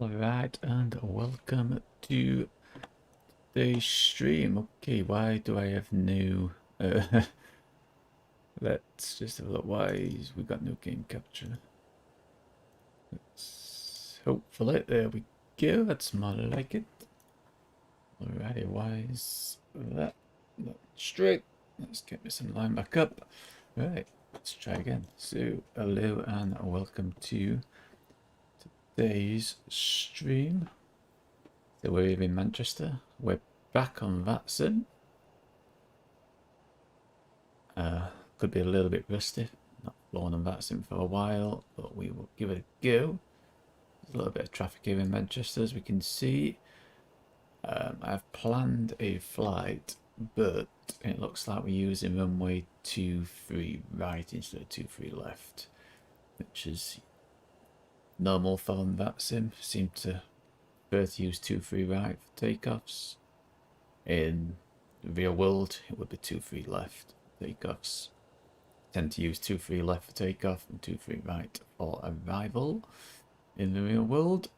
Alright, and welcome to the stream. Okay, why do I have no... let's just have a look. Why we got no game capture? Hopefully, there we go. That's more like it. Alrighty, why is that not straight? Let's get this in line back up. Right, let's try again. So, hello and welcome to today's stream. So we're in Manchester. We're back on VATSIM. Could be a little bit rusty. Not flown on VATSIM for a while, but we will give it a go. There's a little bit of traffic here in Manchester, as we can see. I've planned a flight, but it looks like we're using runway 23 right instead of 23 left, which is normal for VATSIM. Seem to prefer to use 23 right for takeoffs. In the real world, it would be 23 left takeoffs. Tend to use 23 left for takeoff and 23 right for arrival in the real world.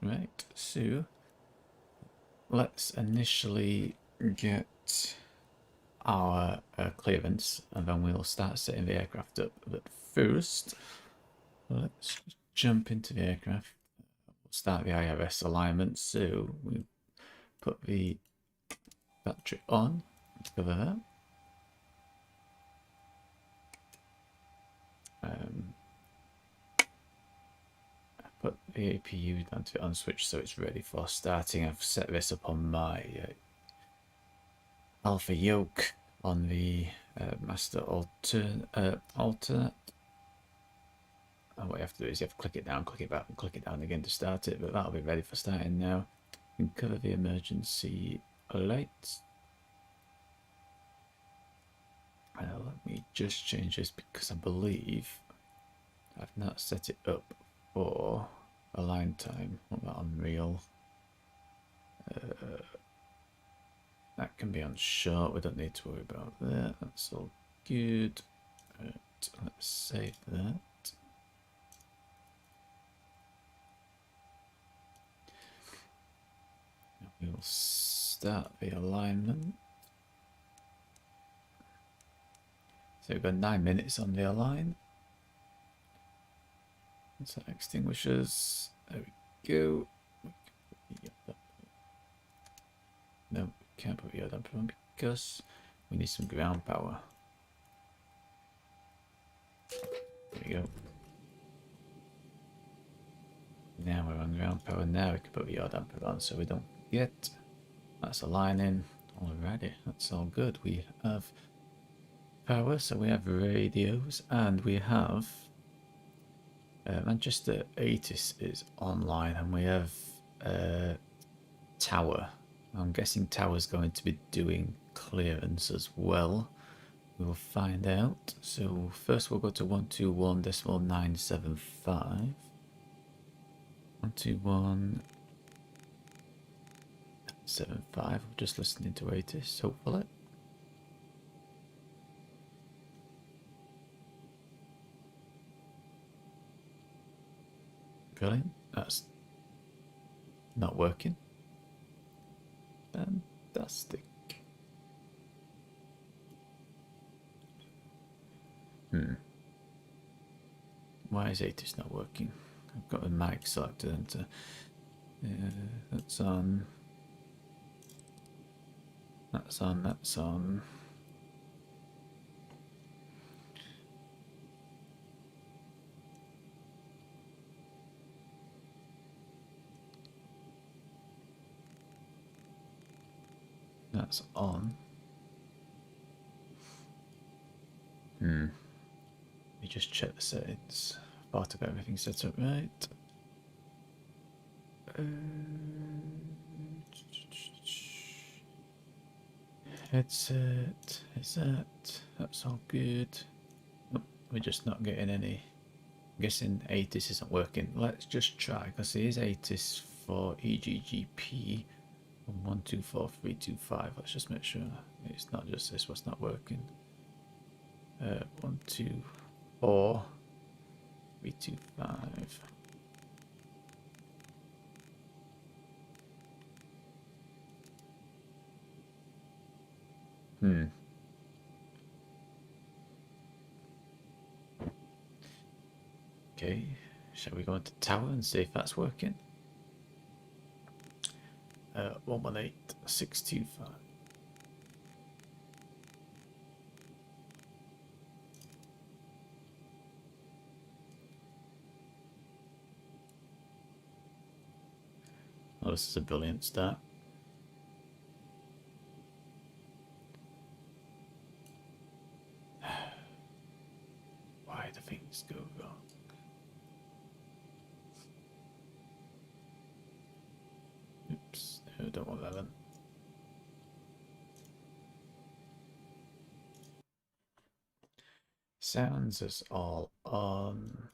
Right, so let's initially get our clearance and then we'll start setting the aircraft up. But first, let's jump into the aircraft. We'll start the IRS alignment. So we put the battery on, cover that. I put the APU down to on switch so it's ready for starting. I've set this up on my alpha yoke on the master alternate. And what you have to do is you have to click it down, click it back, and click it down again to start it. But that'll be ready for starting now. You can cover the emergency lights. Let me just change this because I believe I've not set it up for align time. What about on real? That can be on short. We don't need to worry about that. That's all good. Right, let's save that. We'll start the alignment. So we've got 9 minutes on the align. Set extinguishers. There we go. No, we can't put the damper on because we need some ground power. There we go. Now we're on ground power. Now we can put the damper on so we don't forget. That's aligning already. That's all good. We have power, so we have radios, and we have Manchester 80 is online, and we have Tower. I'm guessing Tower's going to be doing clearance as well. We will find out. So first we'll go to 121.975. 121.975. We're just listening to 80s, hopefully. Brilliant. That's not working. Fantastic. Why is 80s not working? I've got the mic selected into. That's on. That's on. That's on. That's on. Let me just check the settings. Part of everything set up right. Headset. Is that? That's all good. Oh, we're just not getting any. I'm guessing 80s isn't working. Let's just try because it is 80s for EGGP. 124325. Let's just make sure it's not just this what's not working. 124 325. Okay, shall we go into tower and see if that's working? 118625. Oh, this is a brilliant start. Why do things go wrong? Oops, no, don't want that then. Sounds is all on.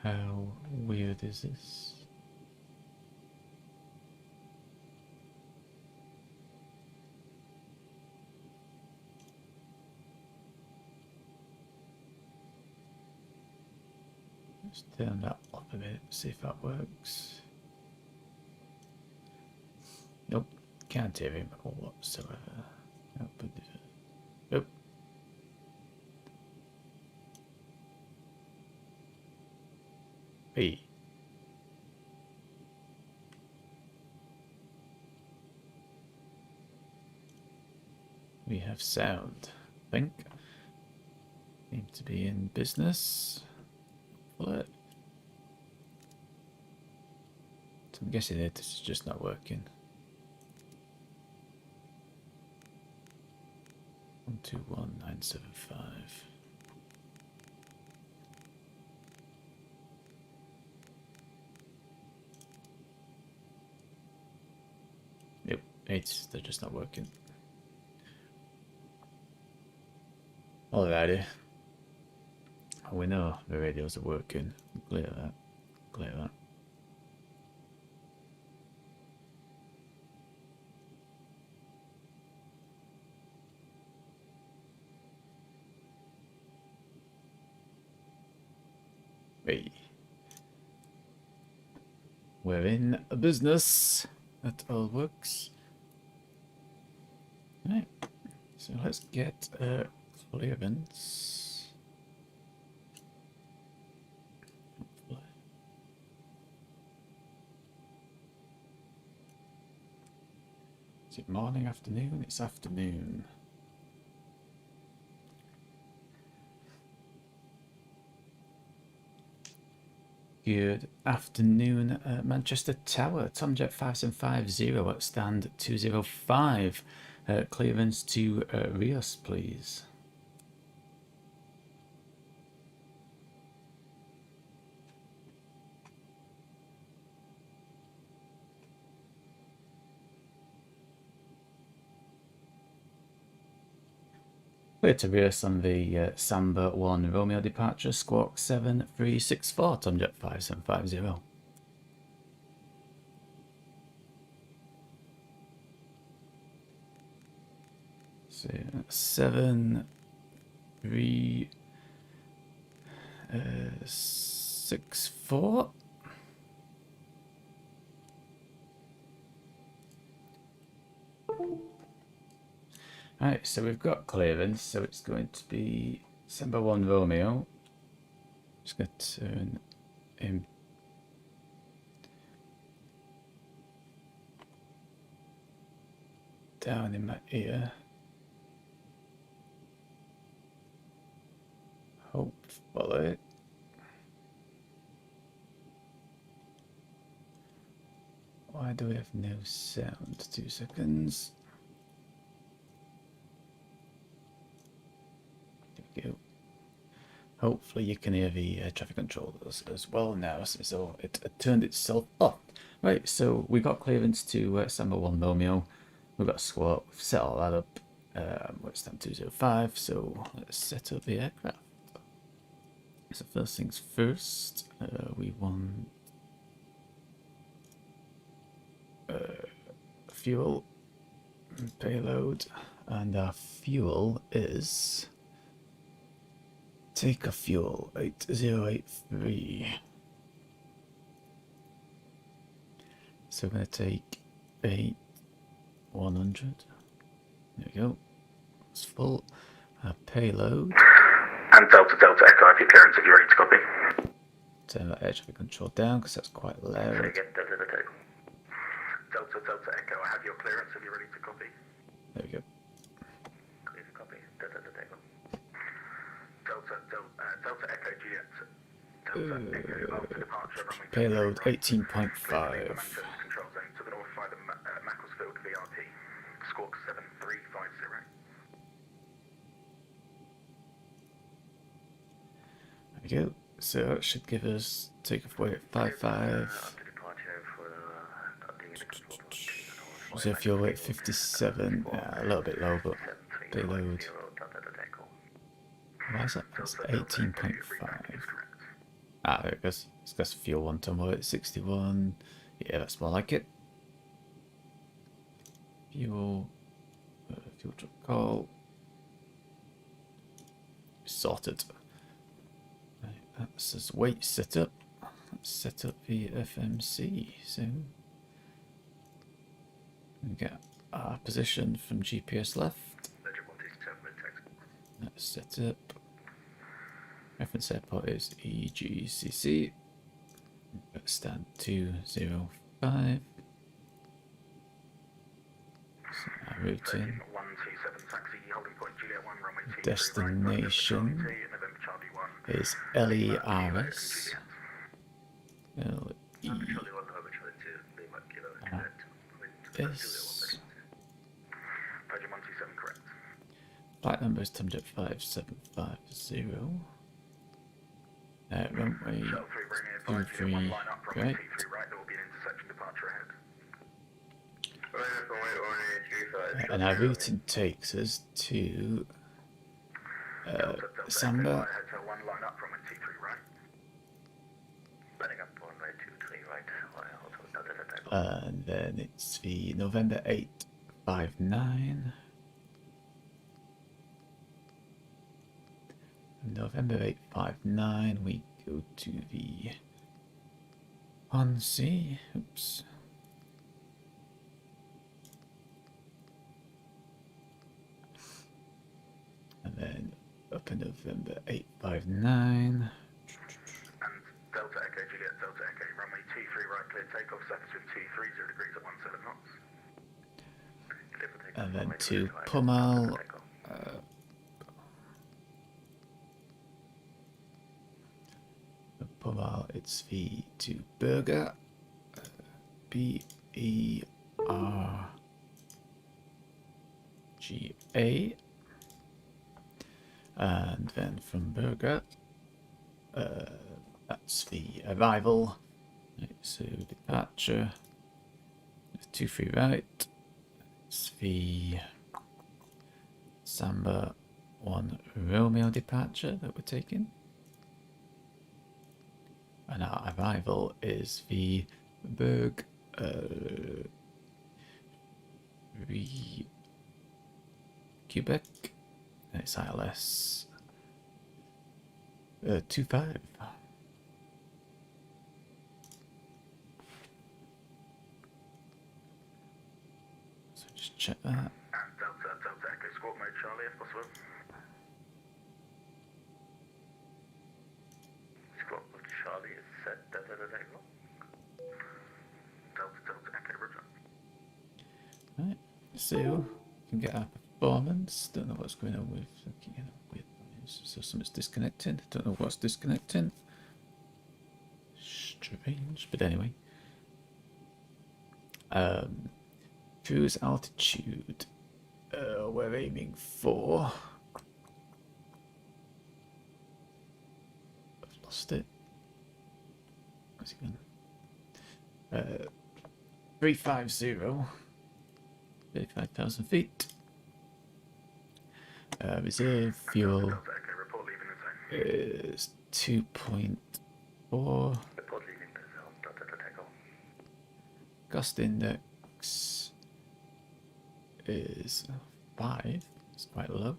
How weird is this? Let's turn that up a bit, see if that works. Nope, can't hear him whatsoever. Nope. Hey. We have sound, I think. Seem to be in business. What? So I'm guessing that this is just not working. 121975. Yep, they're just not working. Alrighty. We know the radios are working. Clear that. Clear that. Hey. We're in a business. That all works. Right. So let's get clearance. Is it morning, afternoon? It's afternoon. Good afternoon, Manchester Tower. Tomjet 5750 at stand 205. Clearance to Reus, please. Clear to Reus on the Samba 1 Romeo departure, squawk 7364, Tomjet 5750. So 7364. Right, so we've got clearance, so it's going to be Samba 1 Romeo. Just going to turn him down in my ear. Hopefully. Why do we have no sound? 2 seconds. There we go. Hopefully you can hear the traffic controllers as well now, so it turned itself off. Right, so we got clearance to Samba 1 Romeo. We've got a squawk, we've set all that up. We're stand 205, so let's set up the aircraft. So first things first, we want fuel and payload, and our fuel is take a fuel 8083. So we're going to take 100. There we go. It's full. Our payload. And Delta Delta Echo, have your clearance if you're ready to copy. Turn that air traffic control down because that's quite loud. Delta Delta Echo, I have your clearance if you're ready to copy. There we go. Clear to copy. Delta Delta Echo. Delta Echo Juliet. Delta Echo after departure. Payload 18.5. Control zone to the north via the Macclesfield VRT. Squawk 7350. There we go. So that should give us take off weight at 55. So fuel weight 57. Yeah, a little bit low, but payload. Why is that? It's 18.5. Ah, there it goes. It's got fuel 1 ton weight 61. Yeah, that's more like it. Fuel. Fuel truck call. Sorted. That says weight setup. Let's set up the FMC. So we get our position from GPS left. Let's set up. Reference airport is EGCC. Stand 205. So our routing. Destination is LERS. LERS. Flight number is 57550. Runway 23 right. And our routing takes us to Samba. And then it's the November 859. November 859, we go to the Ponce. Oops. And then up in November 859. Delta Echo Juliet, Delta Echo, runway 23 right, clear takeoff, surface wind 230 degrees at 17 knots. And then to Pumal. Pumal, it's V to Burger. BERGA. And then from Burger, that's the arrival. Right, so departure, 23 right. It's the Samba 1 Romeo departure that we're taking. And our arrival is the Berg Quebec. It's ILS 25. So just check that. Delta Echo squawk mode Charlie if possible. Squawk mode Charlie is set. Delta Echo roger. Right, so we can get our performance. Don't know what's going on with so something's disconnecting. Don't know what's disconnecting. Strange, but anyway. Cruise altitude. We're aiming for. I've lost it. Where's it gone? 350. 35,000 feet. Reserve fuel is 2.4. Cost index is 5. It's quite low.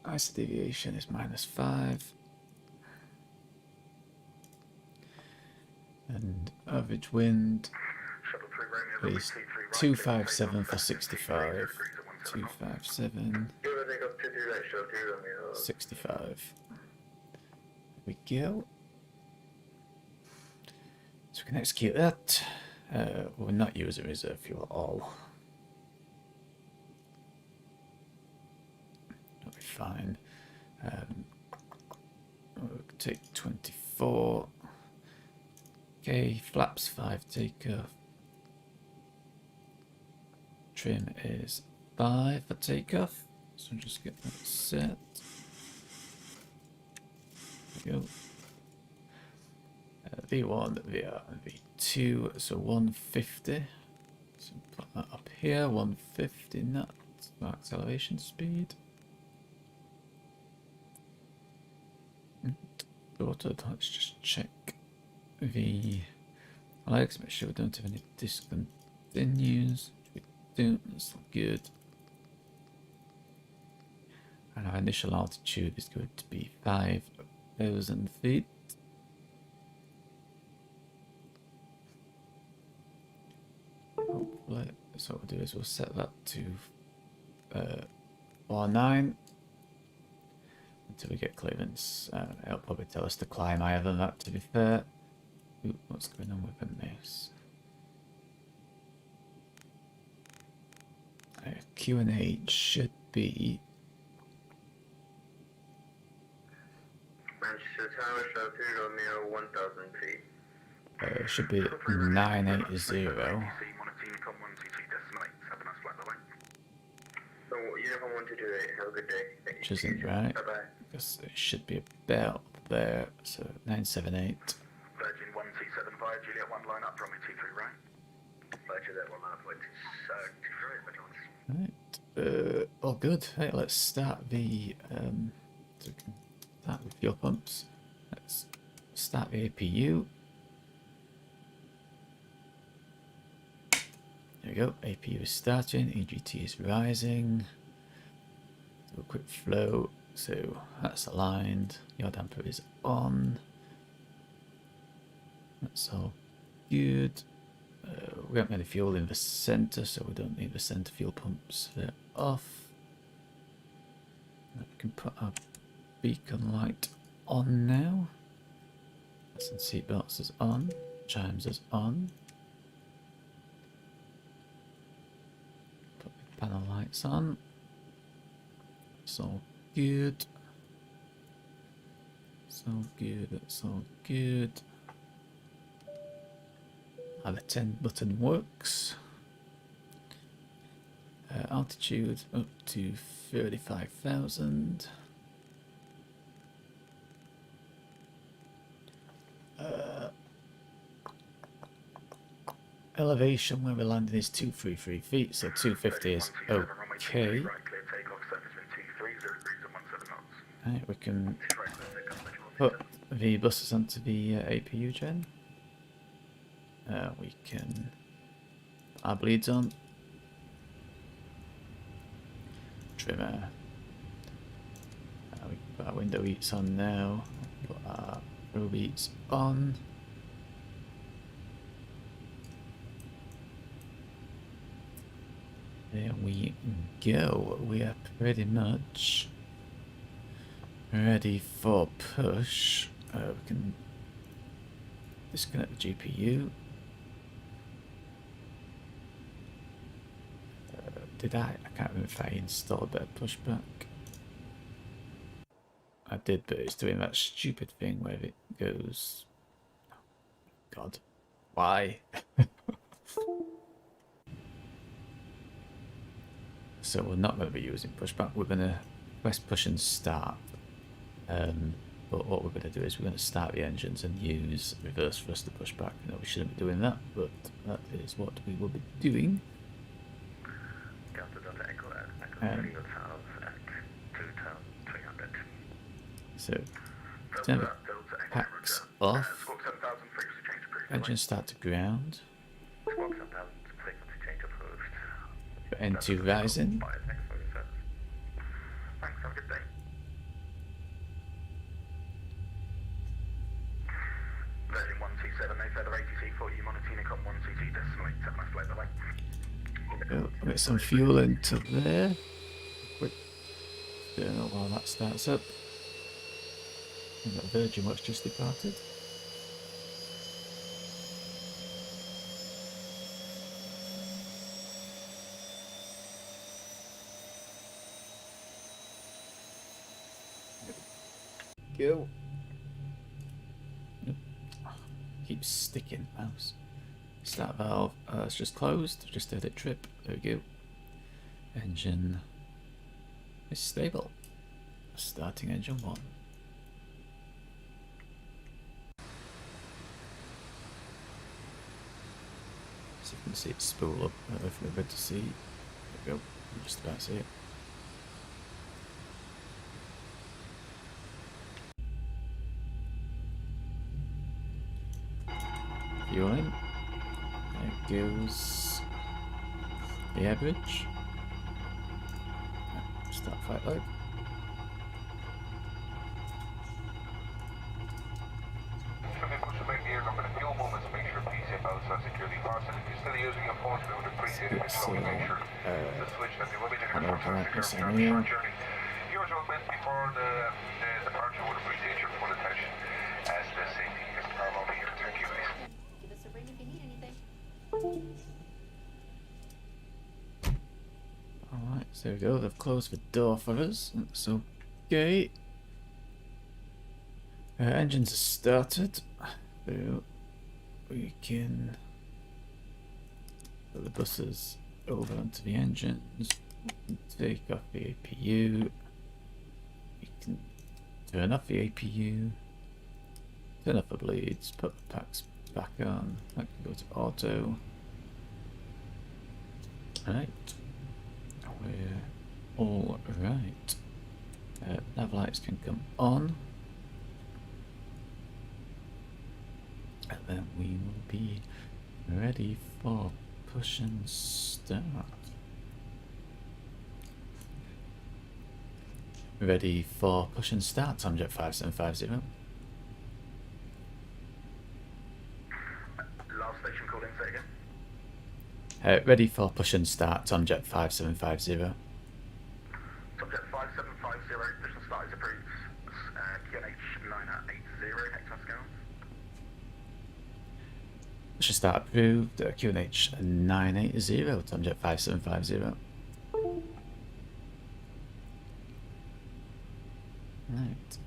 ISO deviation is -5. And average wind Shuttle 3 Romeo, is 23 right, 257 for 65. 257, 65. There we go. So we can execute that. We're not using reserve fuel at all. That'll be fine. We'll take 24. Okay, flaps 5 takeoff. Trim is 5 for takeoff. So just get that set. There we go. V1, VR, V2, so 150. So put that up here, 150 knots for acceleration speed. Sorted. Let's just check the legs, make sure we don't have any discontinues. We don't, that's good. And our initial altitude is going to be 5,000 feet. Hopefully, so what we'll do is we'll set that to 49 until we get clearance. It'll probably tell us to climb higher than that, to be fair. Ooh, what's going on with the mouse? Q&H should be... Manchester Tower, Shuttle 3 Romeo, 1,000 feet. Should be 980. Uniform 128, have a good day. Which isn't right. Bye-bye. Because it should be about there. So 978. Virgin 1275, Juliet 1 line up, runway 23 right. Virgin that 1 line up, 23 right, Right. All good. Right, let's start the so we can start with fuel pumps. Let's start the APU. There we go. APU is starting. EGT is rising. Do a quick flow. So that's aligned. Your damper is on. That's all good. We haven't got any fuel in the center, so we don't need the center fuel pumps. They're off. We can put our beacon light on now. Fasten seatbelts is on. Chimes is on. Put the panel lights on. It's all good. It's all good. It's all good. The 10 button works. Altitude up to 35,000. Elevation where we're landing is 233 feet, so 250 is okay. Right, we can put the buses onto the APU gen. We can put our bleeds on. Trimmer. We can put our window eats on now. Put our robe eats on. There we go. We are pretty much ready for push. We can disconnect the GPU. Did I? I can't remember if I installed that pushback. I did, but it's doing that stupid thing where it goes. God, why? So we're not going to be using pushback. We're going to press push and start. But what we're going to do is we're going to start the engines and use reverse thrust to push back. No, we shouldn't be doing that, but that is what we will be doing. So turn the packs off. Engines start to ground. N2 rising. Thanks, have a good day. Version 127, no further ATC for you, monitor Unicom 122.8, have a nice flight, bye-bye. I'll get some fuel into there. Quick journal while that starts up. And that Virgin Watch just departed. Go. Keeps sticking, mouse. Start valve, it's just closed, just did it trip, there we go. Engine is stable. Starting engine 1. So you can see it spool up, I don't know if we're good to see. There we go, I'm just about to see it. Fueling. There goes the air bridge. Start flight load. Yours will meant before the departure would appreciate your full attention as the safety is paramount here. Thank you. Give us a ring if you need anything. Alright, so there we go, they've closed the door for us. That's okay. Engines are started. So we can put the buses over onto the engines. Take off the APU. We can turn off the APU. Turn off the bleeds. Put the packs back on. That can go to auto. Right. We're all right. Nav lights can come on. And then we will be ready for push and start. Ready for push and start, Tomjet 5750. Last station call in, say again. Ready for push and start, Tomjet 5750. Subject 5750, push and start is approved. QNH 980, hectopascals. Push and start approved, QNH 980, Tomjet 5750. Right,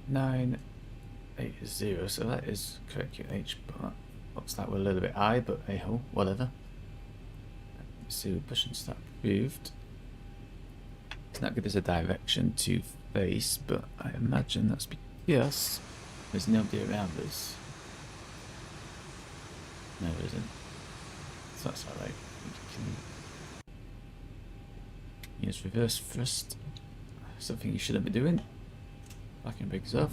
980, so that is correct QNH, but looks like we're a little bit high, but hey ho, whatever. Let's see, push and start approved. It's not give us a direction to face, but I imagine that's because there's nobody around us. No, there isn't. So that's alright. We can use reverse thrust. Something you shouldn't be doing. Backing brakes off.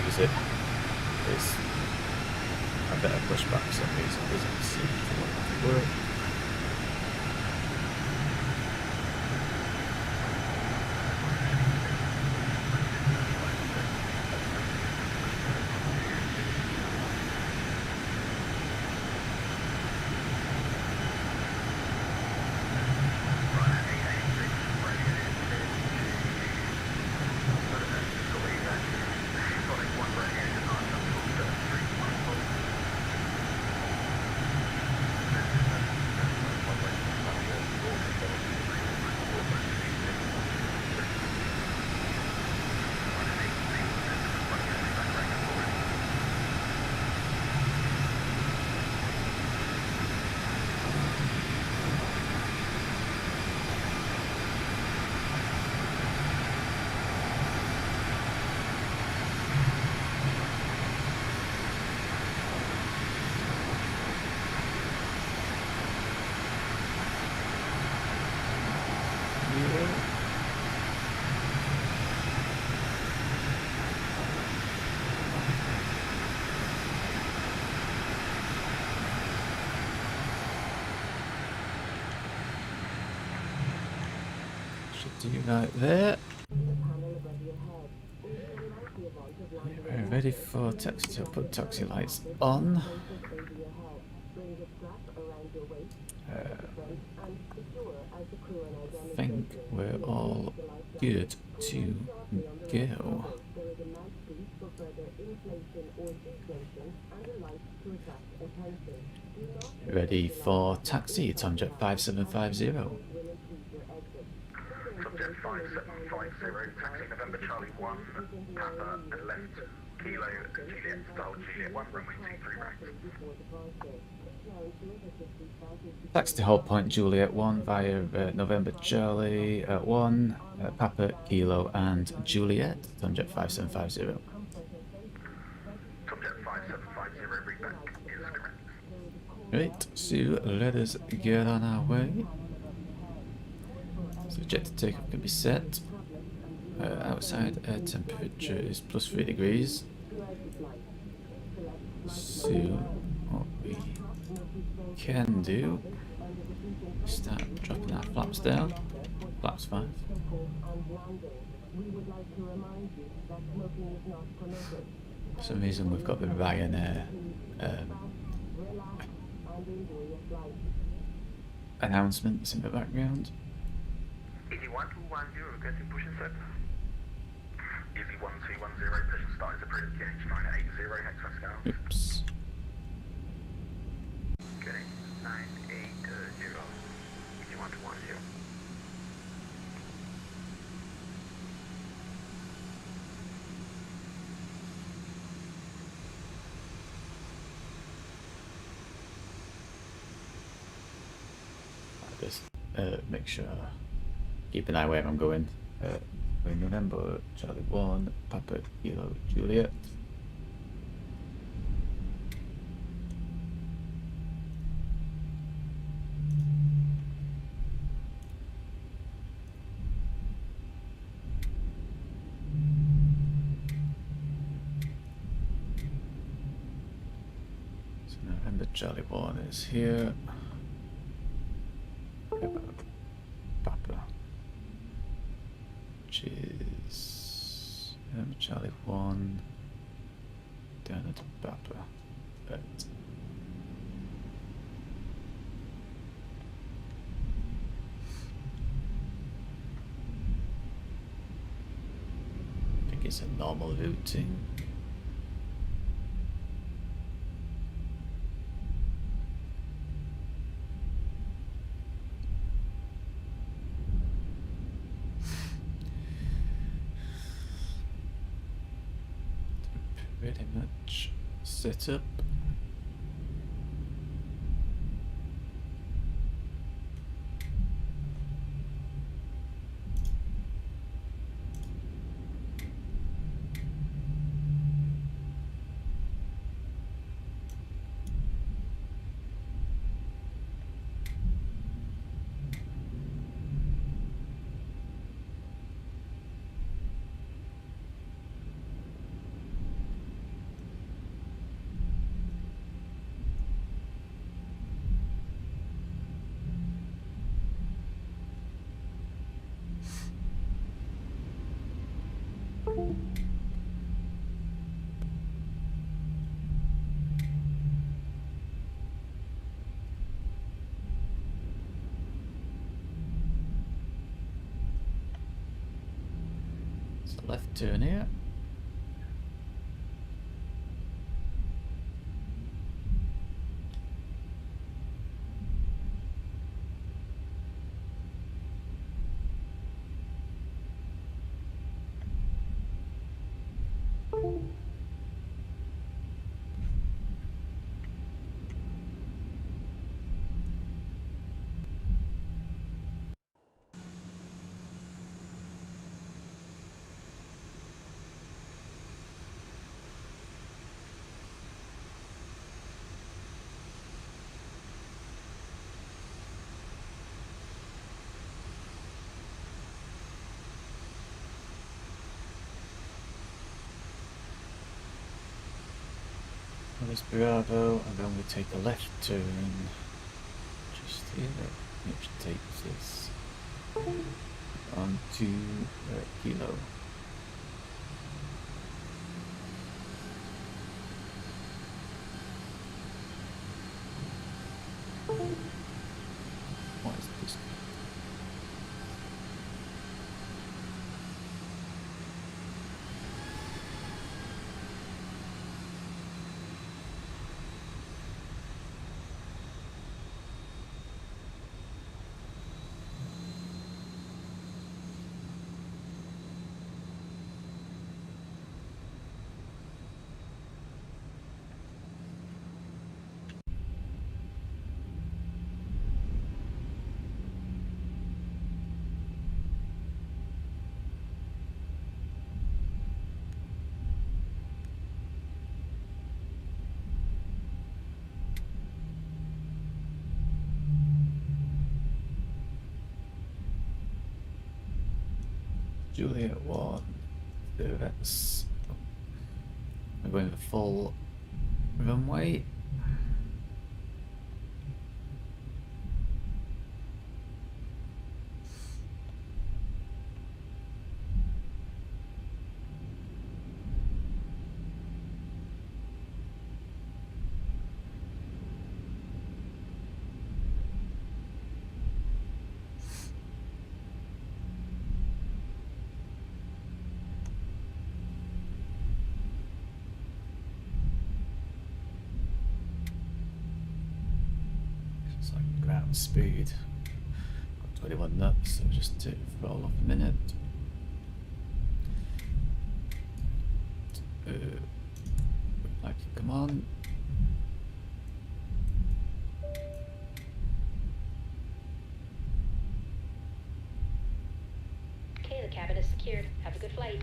Use it. There's a better pushback for some reason. It doesn't seem to want to work. here. Should do right there. We're ready for taxi to put taxi lights on. I think we're all good to go. Ready for taxi, Tomjet 5750. Subject 5750, taxi November Charlie 1, Papa and left, Kilo Juliet, Style Juliet 1, runway 23 right. Taxi to hold point Juliet 1 via November Charlie 1, Papa, Kilo and Juliet, Tomjet 5750. Subject 5750, read back is correct. Right, so let us get on our way. So jet to takeoff can be set. Outside air temperature is plus 3 degrees. So what we can do is start dropping our flaps down. Flaps 5. For some reason we've got the Ryanair announcements in the background. Easy 1210, requesting push and set. Easy 1210, push and start is approved, QH980, hex Pascal. Oops. QH 980, easy 1210. Just make sure, keep an eye where I'm going. In November, Charlie 1, Papa, Kilo, Juliet. So November, Charlie 1 is here. Papa, which is Charlie 1 down at Papa. Right. I think it's a normal routing. Pretty much set up. So left turn here. This Bravo, and then we take a left turn just here, which takes us on to Kilo. What is this? Juliet 1, that's we're going for full runway. It's like ground speed. Got 21 knots, so just to roll off a minute. Like, come on. Okay, the cabin is secured. Have a good flight.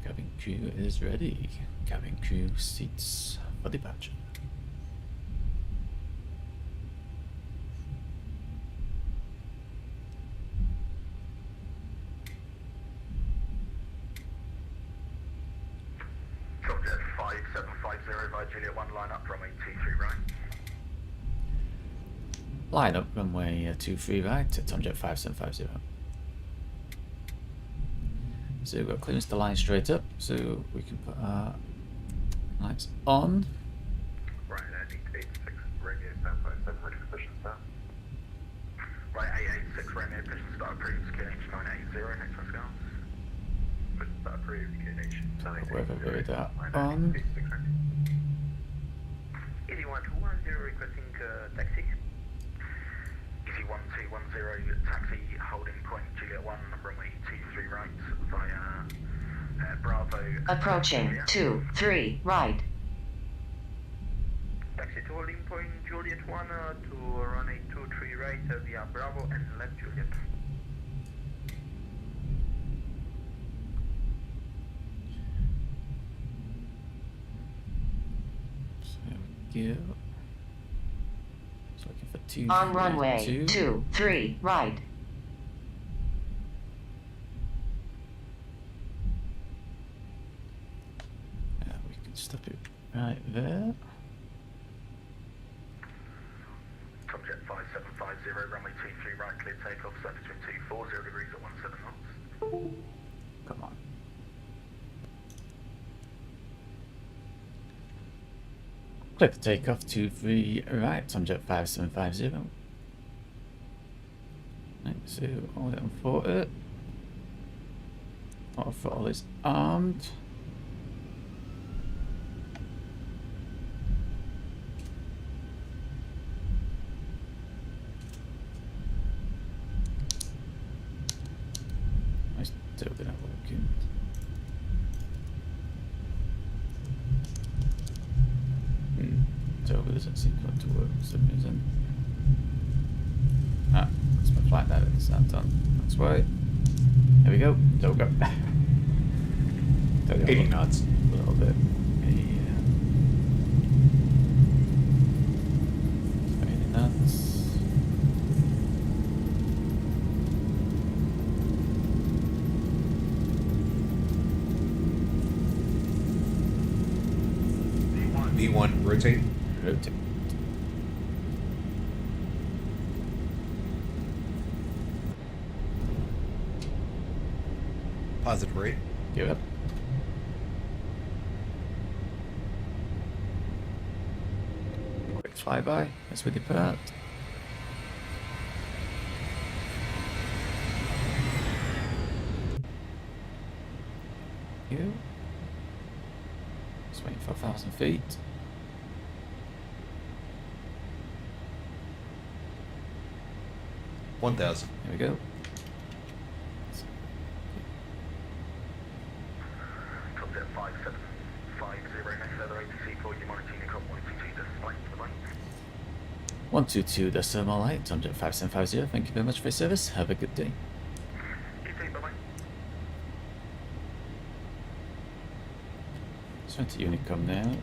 Cabin crew is ready. Cabin crew seats for departure. Subject 5750 by Juliet 1, line up runway 23 right. Line up runway 23 right at Tomjet 5750. So we've got clearance to line straight up, so we can put our lights on. Right, 886, Romeo 757, ready for position start. Right, 886, Romeo, position start approved, QNH 980, next one scales. Position start approved, QNH 980. Wherever we're at on. Easy 1210, requesting taxi. Easy 1210, taxi, holding point, Juliet 1, runway 23 right, via Bravo. Approaching 23 right. Taxi to holding point, Juliet 1, to runway 23 right, via Bravo and left Juliet. There we go. So looking for 2, On 3, runway 2. 23 right. We can stop it right there. Subject 5750, runway 23 right, clear takeoff, surface wind 240 degrees at 17 knots. Come on. Clear for takeoff 23 right, Tomjet 5750. Right, so hold it on 40. Auto throttle is armed. I still not working. Turbo doesn't seem to want to work for some reason. Ah, that's my flight now, it's not done. That's why. There we go, Turbo. 80 knots. A little bit. Yeah. 20 knots. V1, rotate. Rotate. Positive rate. Give it. Quick flyby as we depart. You. Just waiting for 1,000 feet. One 1,000. Here we go. Top set 5750, next leather ATC for you, monitoring code 122, display to the right. 122 decimal light, 5750. Thank you very much for your service. Have a good day. You too, bye-bye. Switch to Unicom now.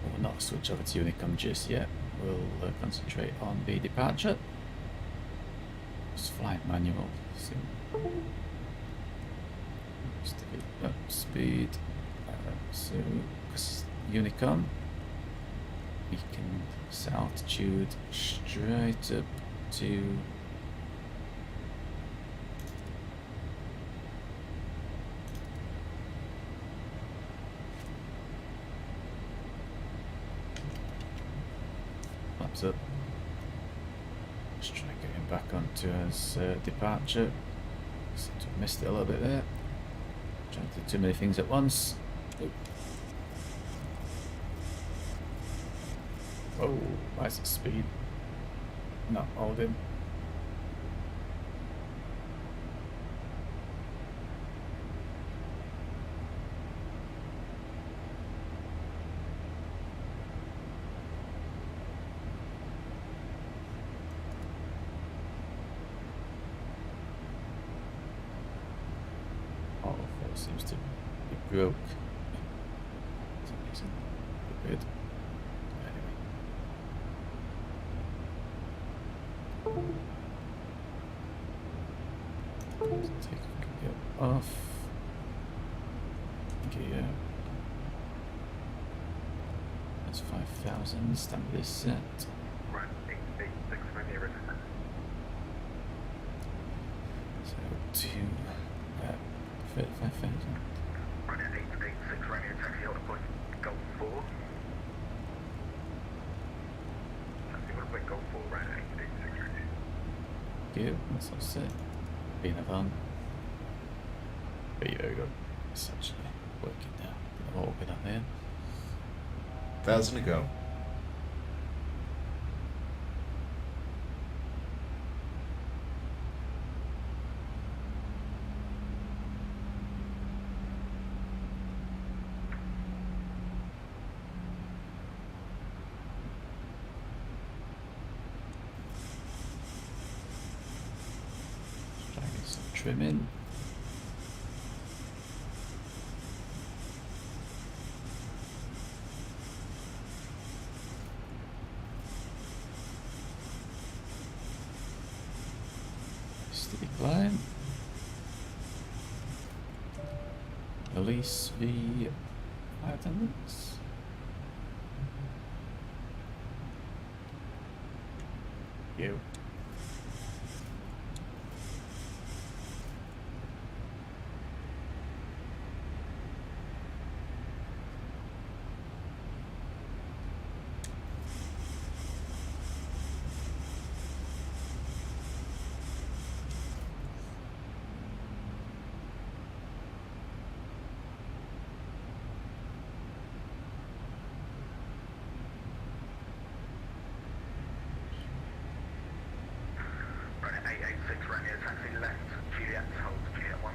We'll not switch over to Unicom just yet. We'll concentrate on the departure. Just flight manual. So, just a bit up speed. So, because Unicom, we can set altitude straight up to flaps up. Just try and get him back onto his departure. Seem to have missed it a little bit there. Trying to do too many things at once. Oh. Whoa, why is it speed? Not holding. Oh, that seems to be broke. For some reason. Weird. Let's take a go off. Okay, that's 5,000. Standard is set. Right, 886, right here, return. So to 35,000. Right at 886, right here, taxi order point, Golf 4. Taxi order point, Golf 4, right at 886, right here. Good, that's all set. Being a van. There you go. It's actually working now. I'm all good up there. 1,000 to go. Try and get some trim in. Steady climb. Release the attendants. You. Right at 886, right here, taxi left, Juliet, hold Juliet 1.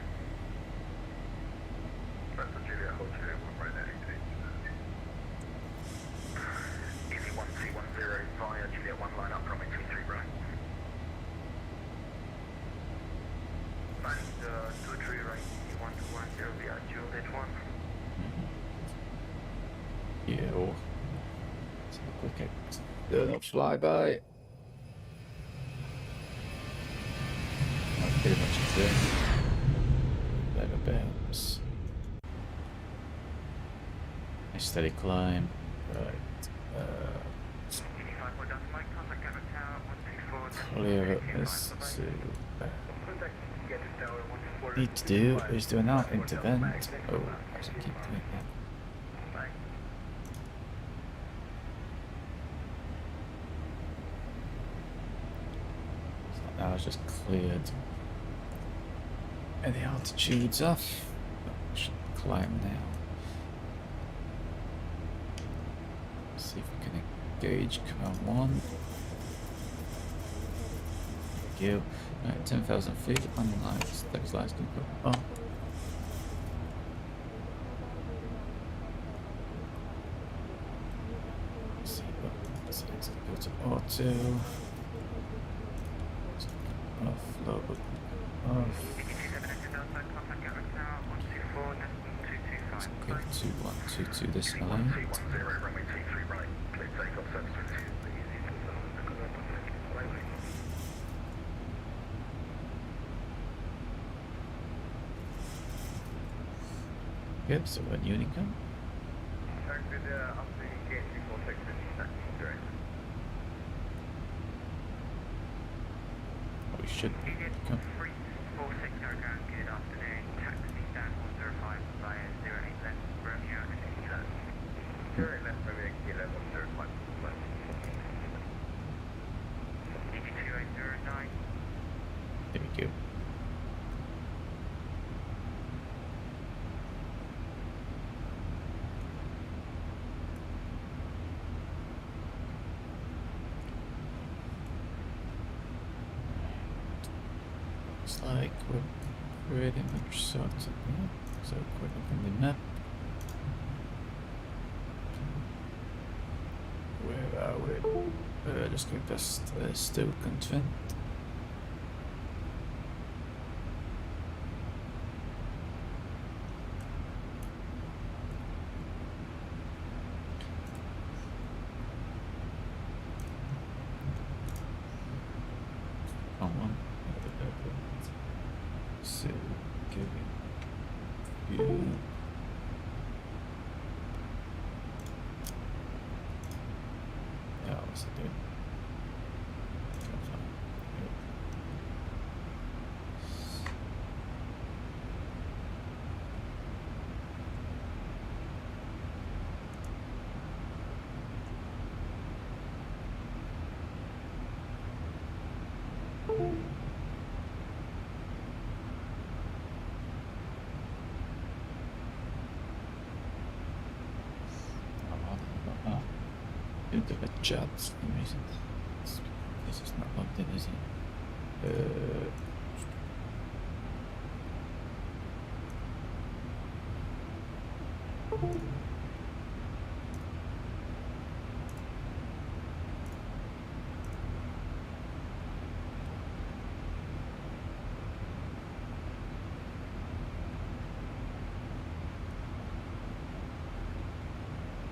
Left of Juliet, hold Juliet 1, right at 886. Easy 1210 via Juliet 1, line up, runway 23 right. Find 23 right, Easy 1210 via Juliet 1. Yeah. Let's have a quick external flyby. That's pretty much it. Lever bounce. Nice steady climb. Right. Clear up this. So need to do is do an out intervent. Oh, I should keep doing that. So now it's just cleared and the altitude's off. I should climb now. See if we can engage command 1. Thank you. Right, 10,000 feet on the lines. Those lines can go up. Let's see what so let's go to auto. Offload. Off. Let's go to 122 this line. Yep, so when Unicum. We should come. There we go. Looks like we're pretty much sorted now. So quick look on the map. Where are we? Just going past Stoke and Trent. So, give it. Yeah, what's it doing? Into the chat for some reason. This is not logged in, is it?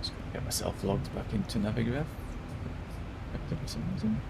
Just gonna get myself logged back into Navigraph. For some reason.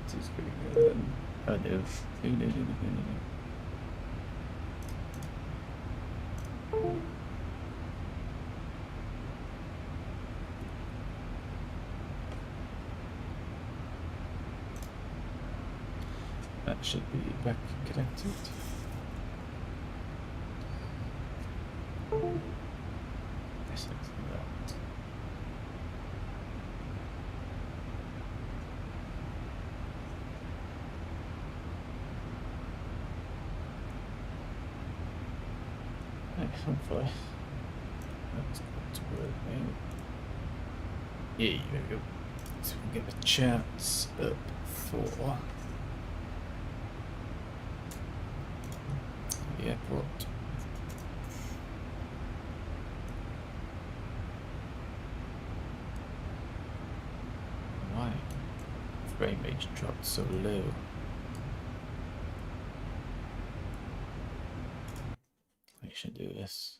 This is pretty good. Oh, no. That should be back connected. This is that. Hopefully that's going to work now. Yeah, there we go. So we can get the charts up for the airport. Why? Frame rate dropped so low. I should do this.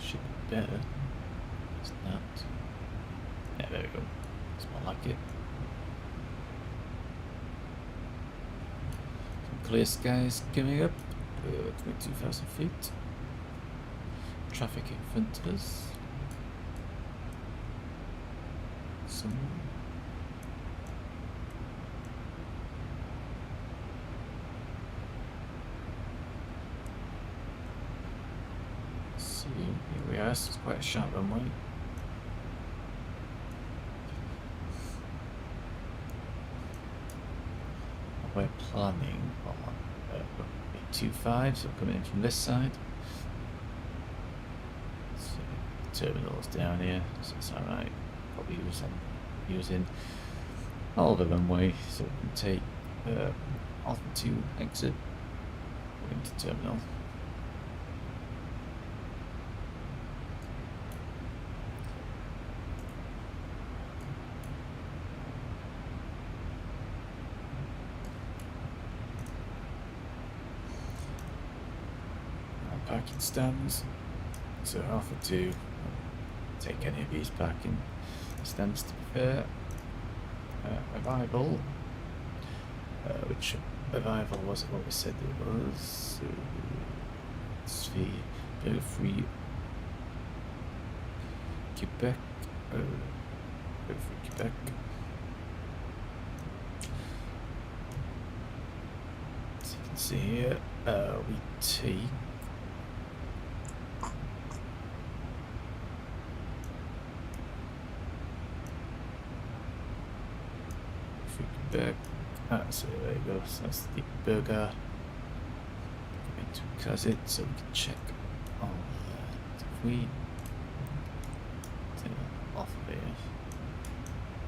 Should be better. It's not. Yeah, there we go. It's more like it. Some clear skies coming up. 22,000 feet. Traffic in front of us. Someone. See, here we are. It's quite a sharp runway. We're planning on 825, so coming in from this side. So the terminal's down here, so it's alright. Probably using all the runway, so we can take Alpha 2 exit into terminal. Parking stands, so Alpha 2 take any of these parking stands to be fair. Arrival, which arrival was what we said it was. It's the very free Quebec, very free Quebec. As you can see here, we take Quebec. So there you go. So that's the burger. Going to Kazit, so we can check on if we take it off there,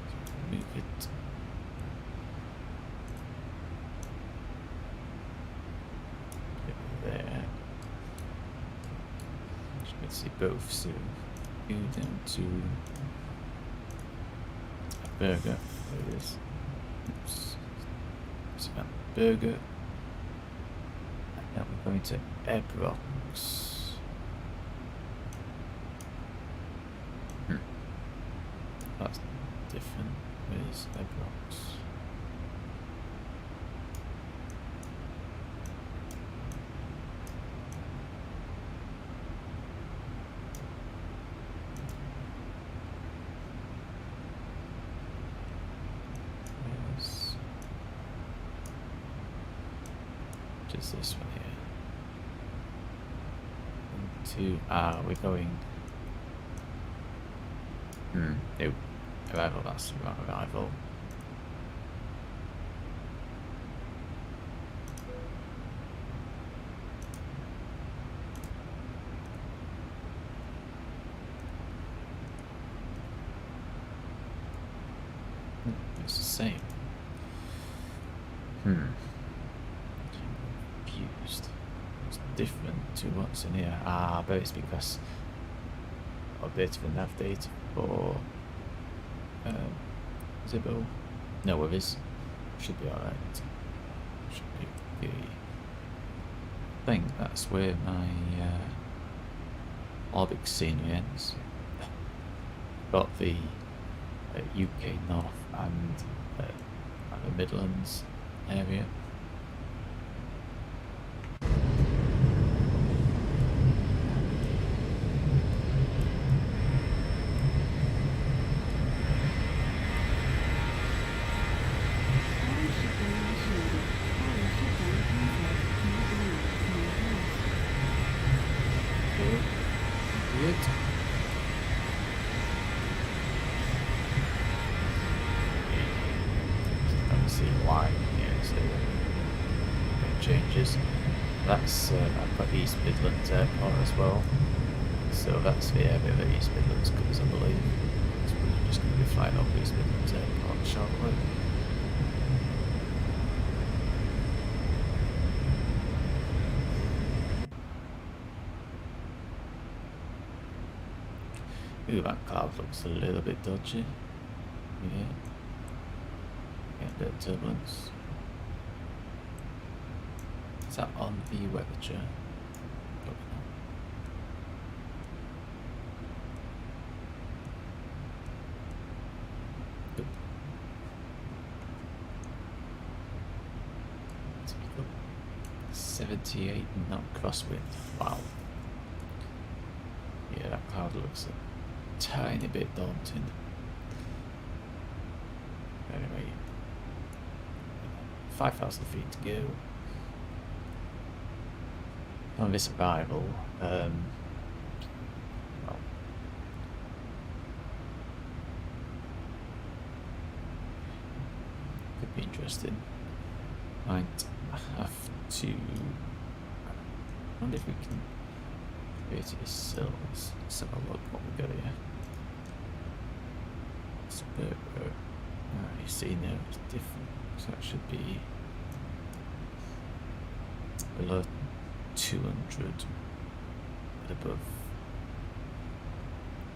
so move it. Get there. You can see both. So go down to burger. There it is. Oops. It's about burger. And now we're going to Ebrox. That's different. Where's Ebrox? Just this one here. We're going. No. Arrival, that's the wrong arrival. It's the same. Confused. It's different to what's in here. But it's because a bit of a nav data for Zibo. No, it is. Should be alright. Should be okay. I think that's where my orbit scenery ends. Got the UK North and the Midlands area. Good. Let me see why. it changes. That's I've got East Midlands Airport as well, so that's the area that East Midlands covers, I believe. So we're just going to be flying over East Midlands Airport shortly. Ooh, that cloud looks a little bit dodgy. Yeah. A bit of turbulence. Is that on the weather chart? Probably not. Good. So we got 78 knot crosswind. Wow. Yeah, that cloud looks a tiny bit daunting. Anyway, 5,000 feet to go. On this arrival, well, could be interesting. Might have to. I wonder if we can create these cells. Let's have a look what we got here. It's a bit, you see now it's different. So that should be below 200 and above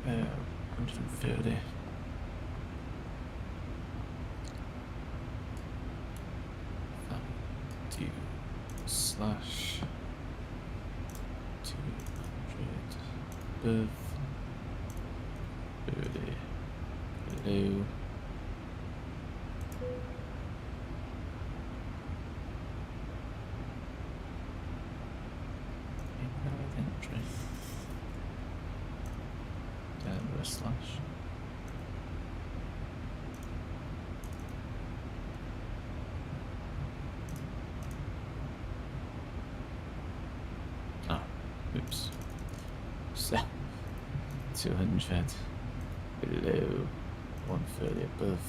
130. Do slash 200 above 30 below. Slash. Oh, oops. So 200 below 130 above.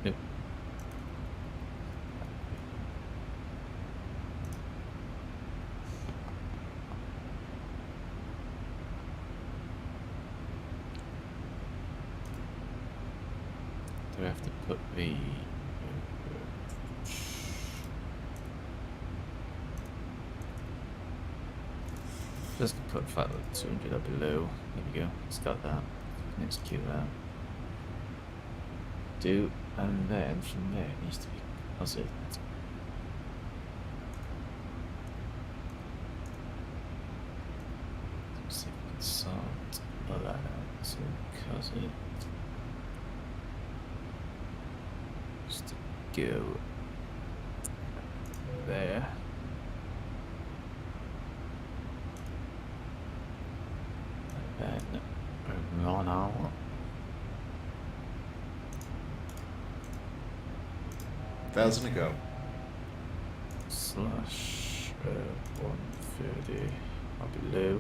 Yep. Do I have to put the just put flat 200 up below. There we go. It's got that. Execute that. Do, and then from there it needs to be positive. Let's see if we can sort all that out. So cause it just to go there. And then run out. $1,000 to go. Slash 130 or below.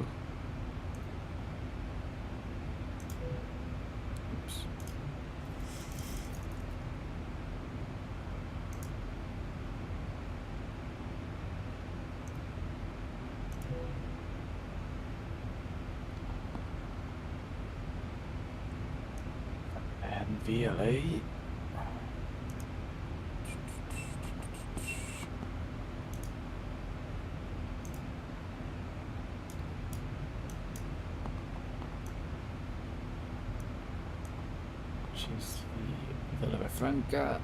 Oops. And VLA. Which is the Villa Franca.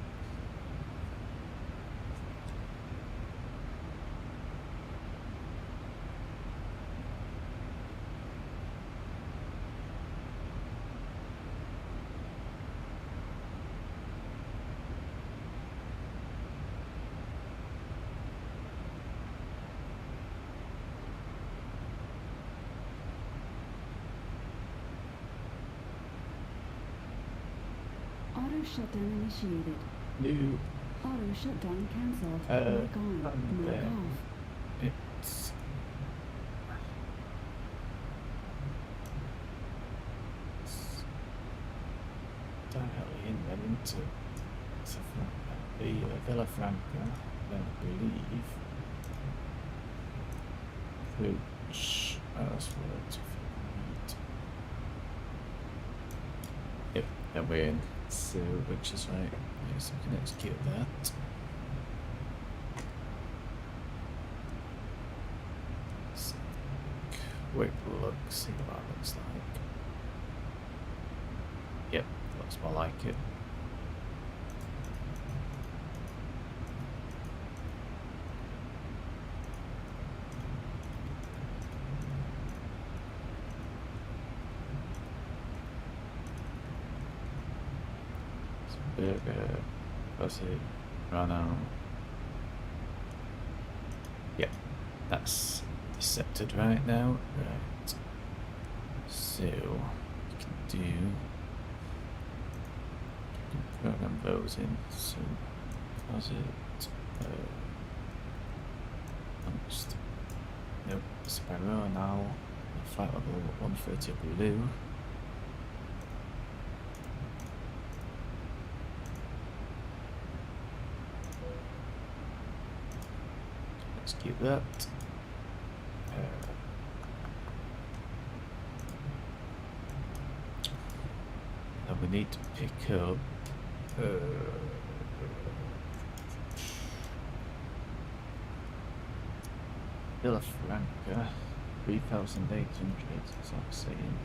Auto shutdown initiated. New. Auto shutdown cancelled. Mic on. Mic there. off. It's Villafranca, then I believe. Which, that's what. Yep, and we're in. So, which is right. Yes, we can execute that. Let's quick look, see what that looks like. Yep, looks more like it. What's it? Run out. Yep, that's accepted right now. Right. So you can do. You can program those in. So deposit. Almost. Nope. Sparrow now. Flight level 130 blue. Execute that. And we need to pick up Villafranca 3,800, as I was saying.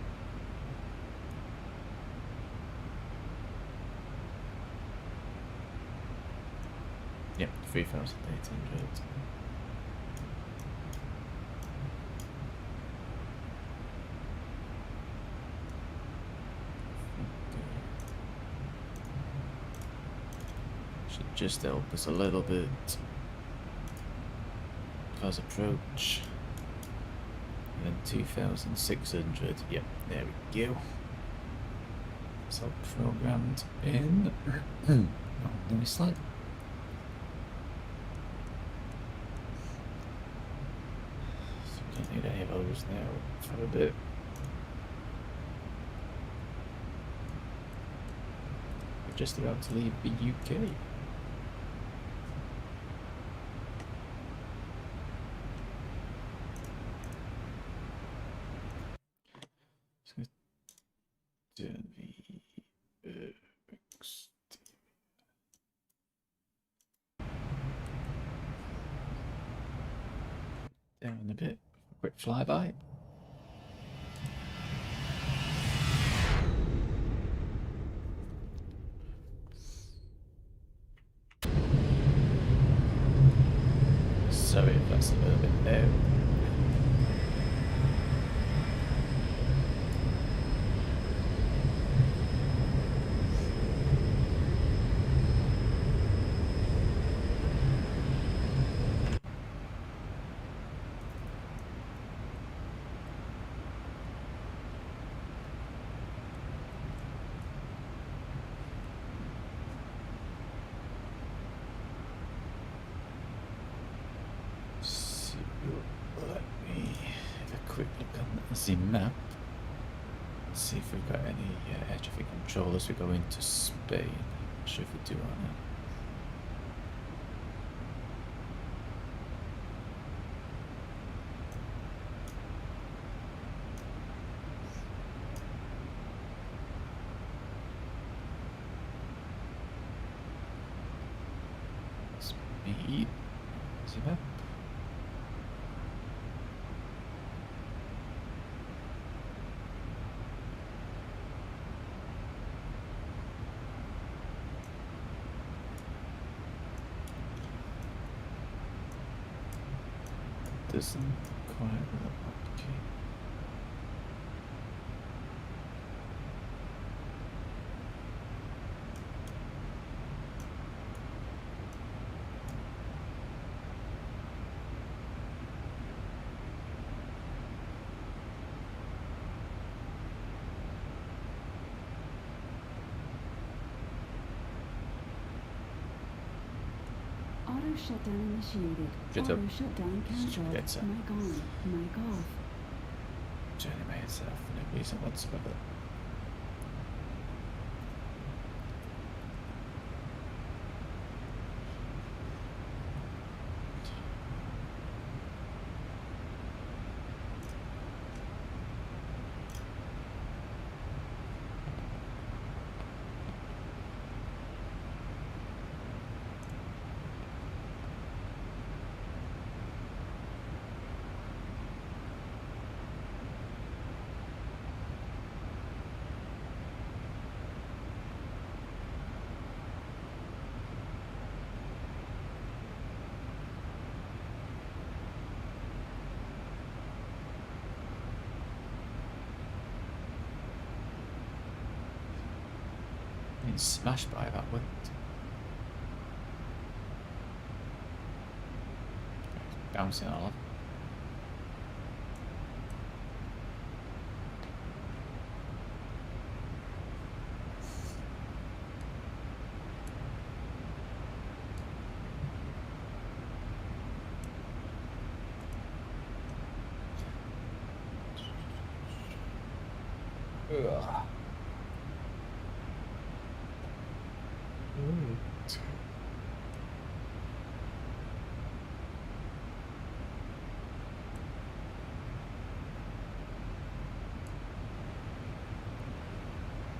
Yep, 3,800. Should just help us a little bit. Cars approach. And then 2,600. Yep, there we go. It's all programmed in. Oh, let me slide. So we don't need any of those now for a bit. We're just about to leave the UK. Down a bit, quick flyby. Sorry if that's a little bit low. Let me have a quick look on the map. Let's see if we've got any air traffic control as we go into Spain. Not sure if we do or not. Speed. See that? Doesn't quite look okay. Auto shutdown initiated. Good Auto job. shutdown cancelled. Good job. Mic on. Mic off. Journey by itself, no reason whatsoever. smashed by that wind. Bouncing a lot. Ugh.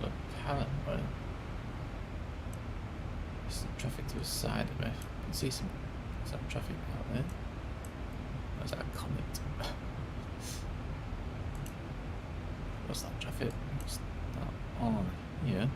Look, apparently there's some traffic to the side of me. I can see some traffic out there. Where's that comet? What's that traffic? What's that on here?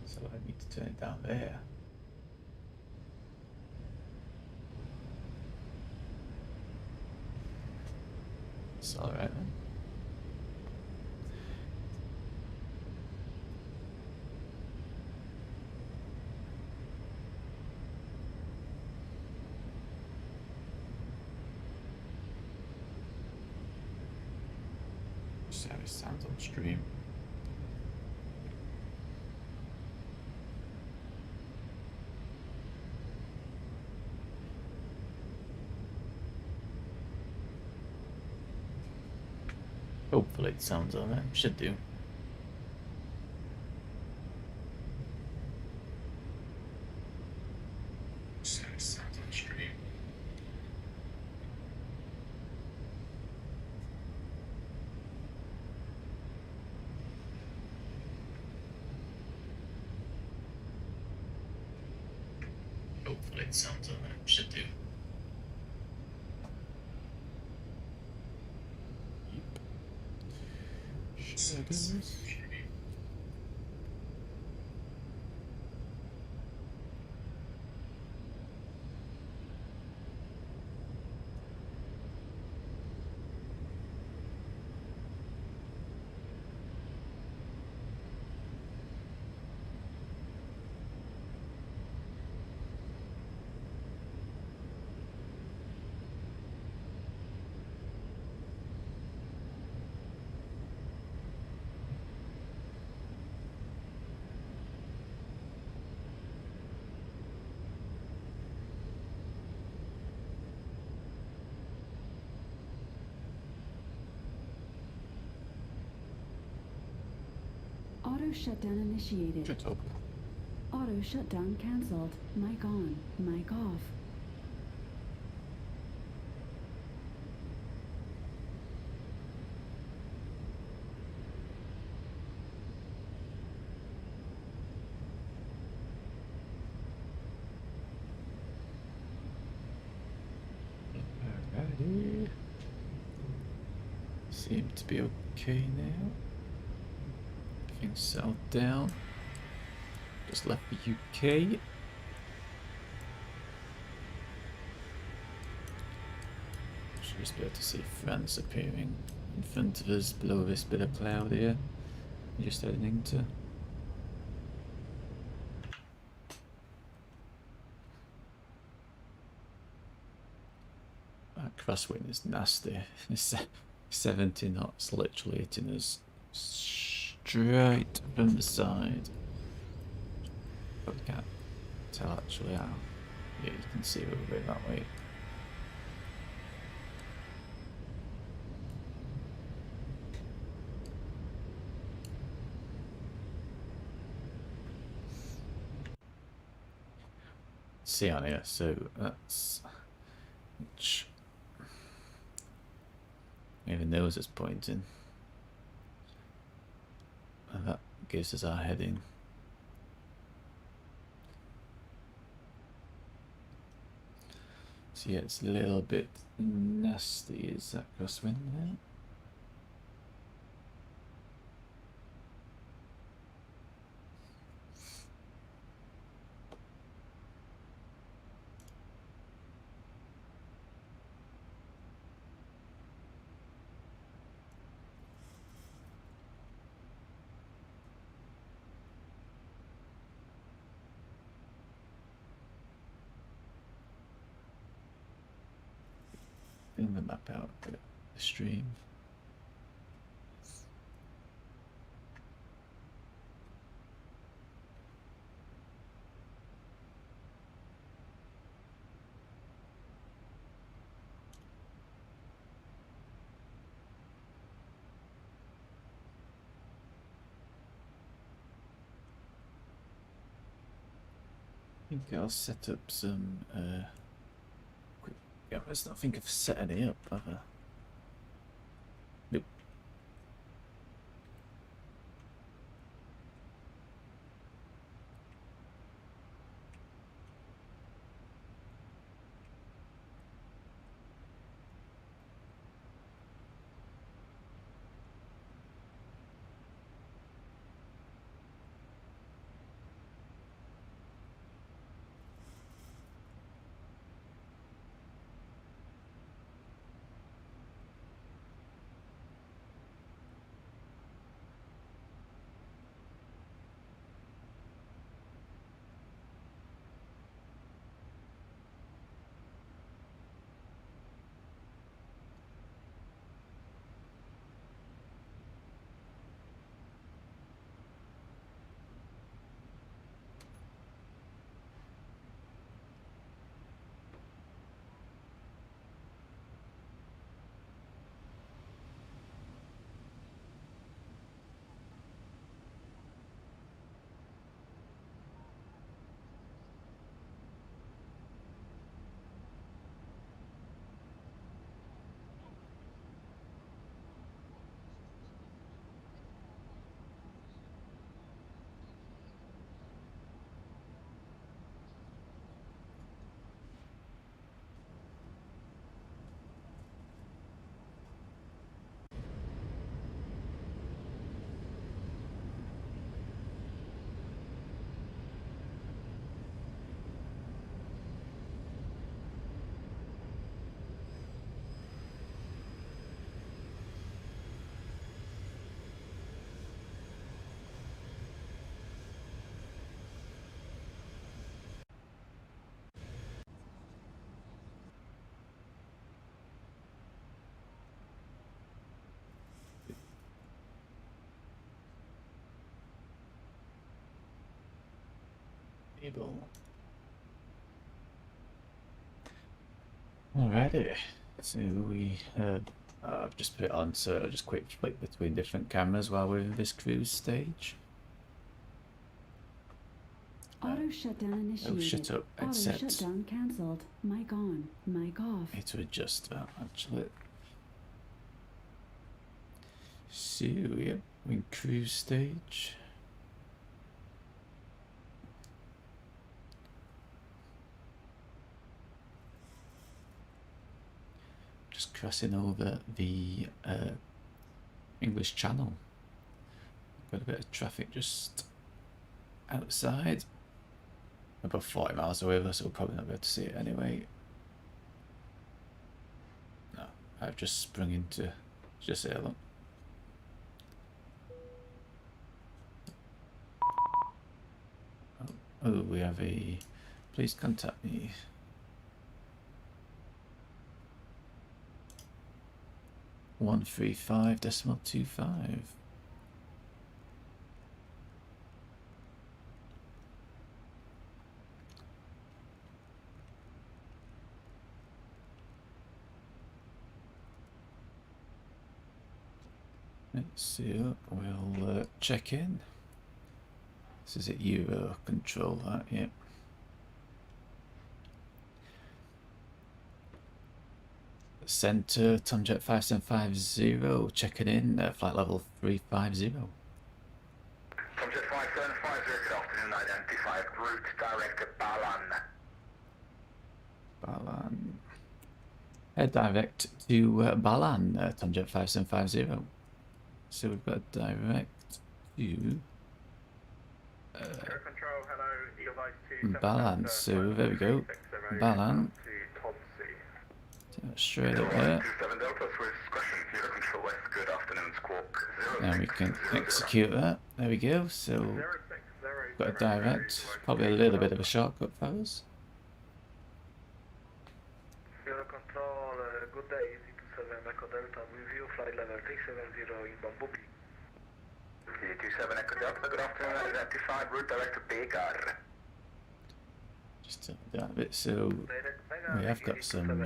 So I need to turn it down there. It's alright then. See how it sounds on stream. Hopefully it sounds alright. Should do. See how it sounds on stream. Hopefully it sounds alright. Should do. Auto shutdown initiated. Shut up. Auto shutdown cancelled. Mic on. Mic off. Alrighty. Seem to be okay now. Everything's settled down. Just left the UK. Should just be able to see France appearing in front of us below this bit of cloud here. We're just heading into. Right, That crosswind is nasty. It's 70 knots, literally hitting us straight from the side. But we can't tell actually how. Yeah, you can see a little bit that way. See on here, so that's which even nose is pointing, and that gives us our heading. So yeah, it's a little bit nasty. Is that crosswind there? Bring the map out for the stream. I think I'll set up some quick cameras. I think I've set any up, have I? Nope. Able. Alrighty, so we I've just put it on, so I'll just quick flick between different cameras while we're in this cruise stage. Auto shutdown initiated. Oh, shut up. It Auto sets shutdown cancelled. Mic on. Mic off. it to adjust that actually. So yeah, we're in cruise stage. Just crossing over the English Channel. Got a bit of traffic just outside. About 40 miles away, so we'll probably not be able to see it anyway. No, I've just sprung into just here, look. Oh, we have a please contact me. 135.25. Let's see, we'll check in. This is at Euro control, that, yeah. Centre, Tomjet 5750, checking in, flight level 350. Tomjet 5750, good afternoon, identified route direct to Balan. Balan. Head direct to Balan, Tomjet 5750. So we've got direct to Air control, hello, Edelweiss Balan. So there we go. Balan. Straight up there. 27 Delta, Swiss question, Air control west, good afternoon, squawk 06. Now we can execute that. There we go. So got a direct. Probably a little bit of a shortcut for us. Air control, good day, Z27 Echo Delta, review flight level 370 in Bambupi. Z27 Echo Delta, good afternoon, identified route direct to Begar. Just to do that a bit. So we have got some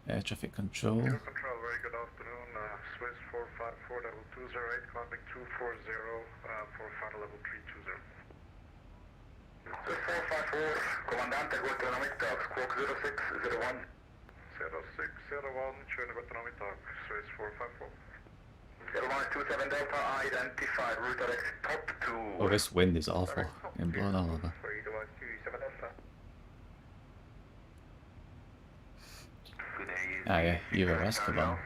air traffic control. Air control, very good afternoon, Swiss 454 level 208, climbing 240 for final level 320. Swiss 454, Comandante, good dynamic talk, squawk 0601. 0601, schöne good dynamic talk, Swiss 454. Airlines 27 Delta, identified route direct top to... Oh, this wind is awful. I'm blown all over. For Edelweiss 27 Delta. Good day, Ah yeah, Euro Escobar.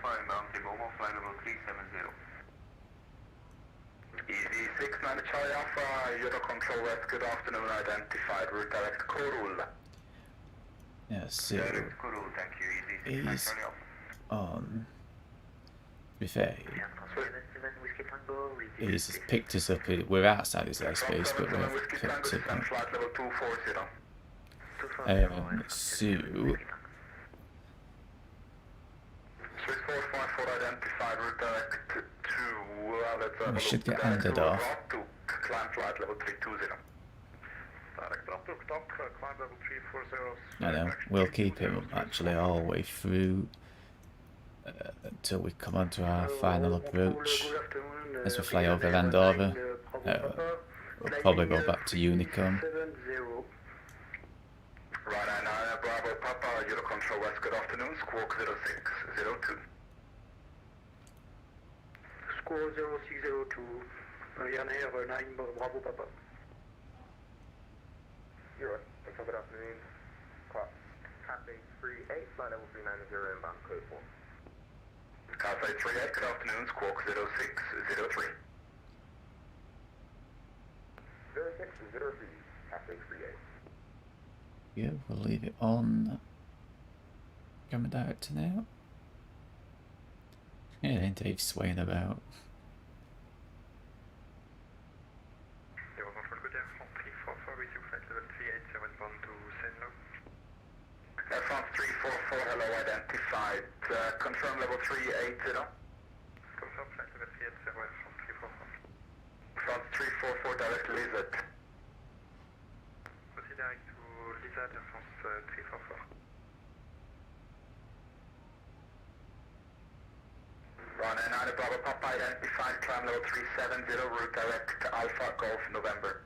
Easy 69 Charlie Alpha, Euro Control West, good afternoon, identified route direct Korul. Yeah, so Direct Korul, thank you, Easy 69 He's Charlie Alpha. on. To be fair, he's picked us up. We're outside his airspace, but we've picked up. Flight level 240. So Swiss 454 identified route direct to we should get handed off. Climb flight level 320. Direct up to top, climb level 340. I know, we'll keep him actually all the way through until we come onto our final approach. As we fly over Andorra, we'll probably go back to Unicom. Right, and Bravo Papa, Euro Control West, good afternoon, squawk 0602. Squawk 0602, Jan Air 9, Bravo Papa. Euro, good afternoon, Cathay 38, flight level 390 inbound, code 4. Cathay 38, good afternoon, squawk 0603. 0603, Cathay 38. Yeah, we'll leave it on. Camera director now. Yeah, then Dave's swaying about. Air France 344, hello, identified. Confirm level 380. Confirm flight level 380, Air France 344. France 344, direct to Lizard. Proceed direct to Lizard, Air France 344. Runway 9 Bravo Papa, identified, climb level 370, route direct to Alpha Golf November.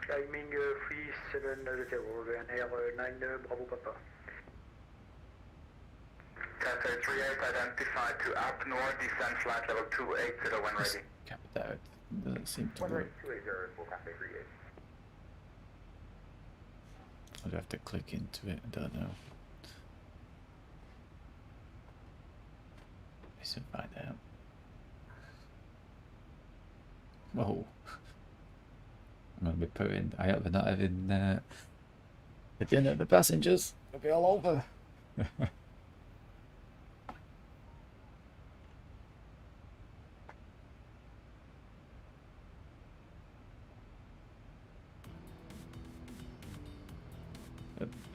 Climbing 370, and Air 9 Bravo Papa. Cathay 38 identified to up north, descend flight level 280 when ready. Camera director doesn't seem to work. 280 for Cathay 38. I'd have to click into it, I don't know. Let's find out. Whoa. I'm gonna be putting, I hope they're not having the dinner, the passengers. They'll be all over.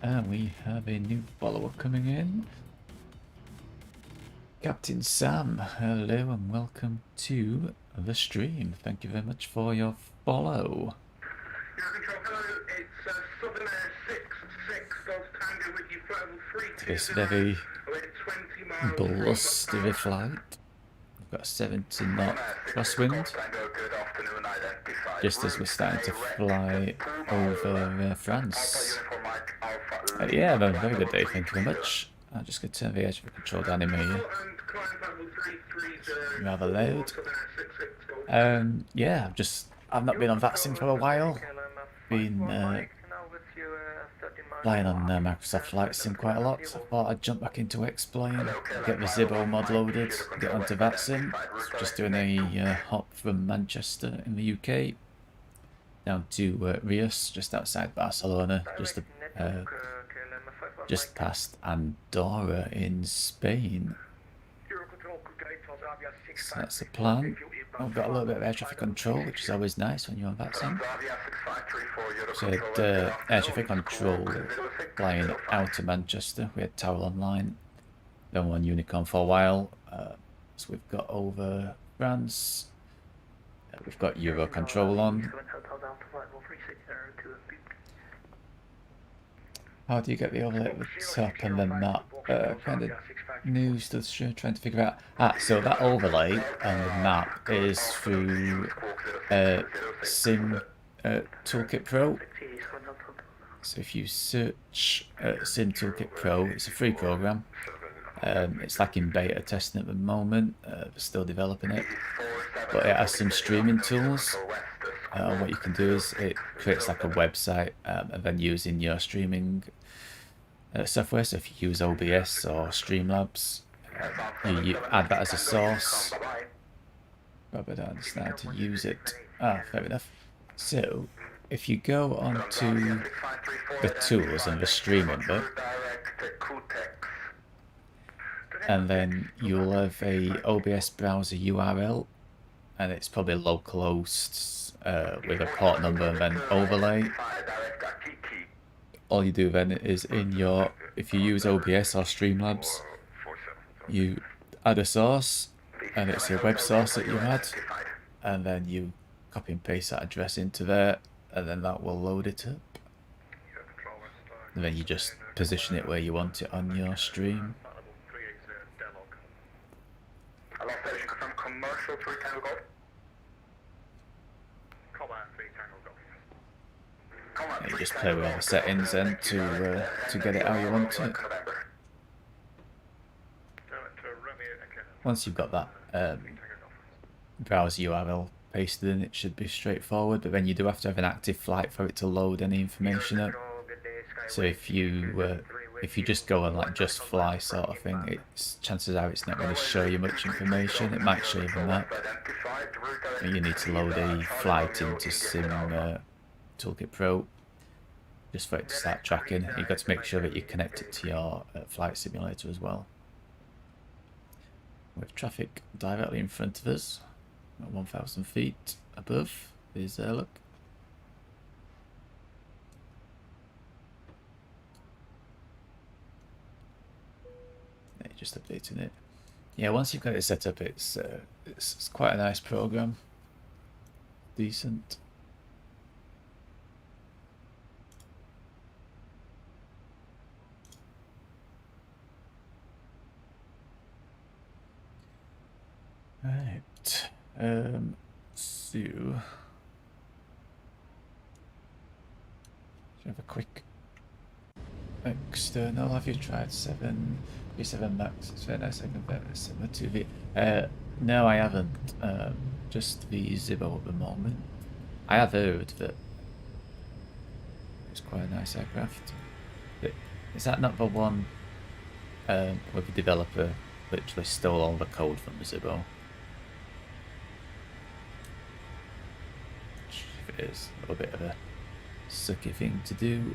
And we have a new follower coming in. Captain Sam, hello and welcome to the stream. Thank you very much for your follow. This very blustery flight. We've got a 70 knot crosswind. Just as we're starting to fly over France. Yeah, a very good day, thank you very much. I'm just going to turn the air traffic control down in here. Rather loud. Yeah, I've not been on VATSIM for a while. Been flying on Microsoft Flight Sim quite a lot, so I thought I'd jump back into X-Plane, get the ZiboMOD loaded, get onto VATSIM. Just doing a hop from Manchester in the UK down to Reus, just outside Barcelona, just past Andorra in Spain. So that's the plan. I've got a little bit of air traffic control, which is always nice when you're on VATSIM. So air traffic control flying out of Manchester. We had Tower Online, then one Unicorn for a while. So we've got over France. We've got Euro control on. How do you get the overlay at the top and then that kind of new stuff? Trying to figure out. So that overlay on the map is through Sim Toolkit Pro. So if you search Sim Toolkit Pro, it's a free program. It's like in beta testing at the moment. They're still developing it, but it has some streaming tools. What you can do is it creates like a website, and then using your streaming software. So if you use OBS or Streamlabs, you add that as a source. But I don't understand how to use it. Fair enough. So if you go onto the tools and the streaming bit, and then you'll have a OBS browser URL, and it's probably localhost with a port number and then overlay. All you do then is if you use OBS or Streamlabs, you add a source, and it's a web source that you add, and then you copy and paste that address into there, and then that will load it up. And then you just position it where you want it on your stream. And you just play with all the settings then to get it how you want it. Once you've got that browser URL pasted in, it should be straightforward, but then you do have to have an active flight for it to load any information up. So if you just go on like just fly sort of thing, chances are it's not going to show you much information. It might show you the map. But you need to load a flight into Sim Toolkit Pro just for it to start tracking. You've got to make sure that you connect it to your flight simulator as well. With traffic directly in front of us, at 1,000 feet above, is there, look. Just updating it. Yeah, once you've got it set up, it's quite a nice program. Decent. Right. So have a quick external. Have you tried 737 Max? It's very nice. I compare it similar to the. No, I haven't. Just the Zibo at the moment. I have heard that it's quite a nice aircraft. But is that not the one where the developer literally stole all the code from the Zibo? Which, if it is, a little bit of a sucky thing to do.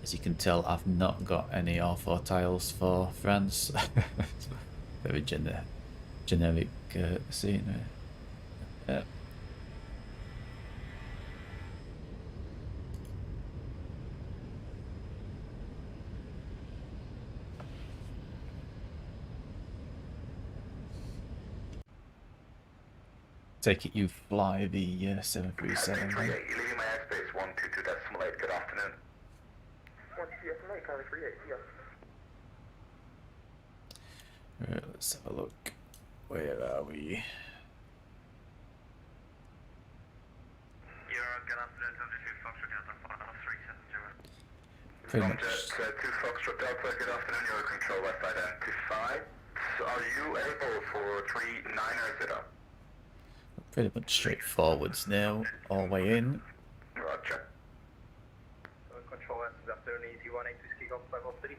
As you can tell, I've not got any R4 tiles for France. Very generic scenery. Yeah. Take it you fly the 737 then? Leaving my airspace 122.8. Good afternoon. 122.8, Charlie 38, yes. Right, let's have a look. Where are we? Good afternoon, 72 Foxtrot Delta 370. Pretty much. 2 Foxtrot Delta, good afternoon, your control west identified. Are you able for 3900? Pretty much straightforwards now, all the way in. Roger. Control west, good afternoon, Easy 18 Whiskey Golf 503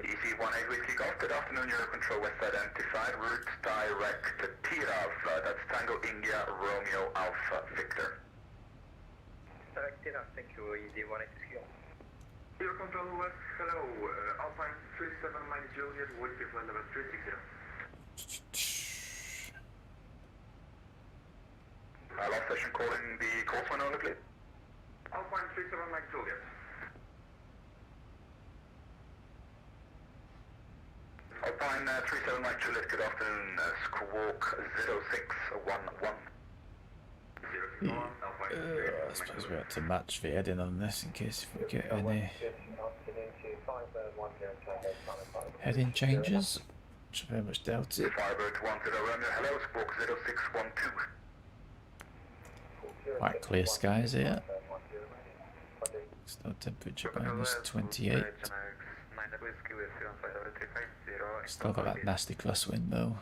Easy 18 Whiskey Golf, good afternoon, your control west identified. Route direct to Tirav, that's Tango India Romeo Alpha Victor. Direct Tirav, thank you, Easy 18 Whiskey Golf. Your control west, hello, Alpine 37 Mike Juliet, Whiskey flight level 360. Last session calling the coastline only, please. Alpine 37 Mike Juliet. Alpine 37 Mike Juliet, good afternoon, Squawk 0611. I suppose we have to match the heading on this in case if we get any heading changes, which I very much doubt it. Firebird 10 Romeo, hello, Squawk 0612. Quite clear skies here. Still temperature -28. Still got that nasty crosswind though.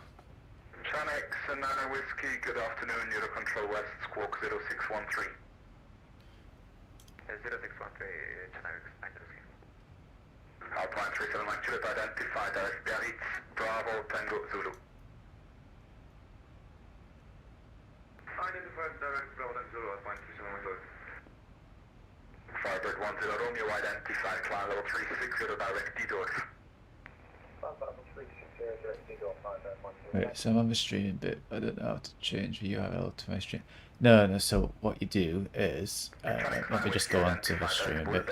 Chanex and Nano Whiskey, good afternoon, Euro Control West, Squawk 0613. 0613, Chanex, Alpine 37 Mike Juliet, identified as Biarritz, Bravo, Tango, Zulu. Identified direct Bravo, Tango, Zulu, Alpine 37 Mike Juliet. Firebird 10 Romeo, identified, climb level 360, direct D-Doors. Right, so I'm on the streaming bit. I don't know how to change the URL to my stream. No, so what you do is, let me just go on to the streaming bit.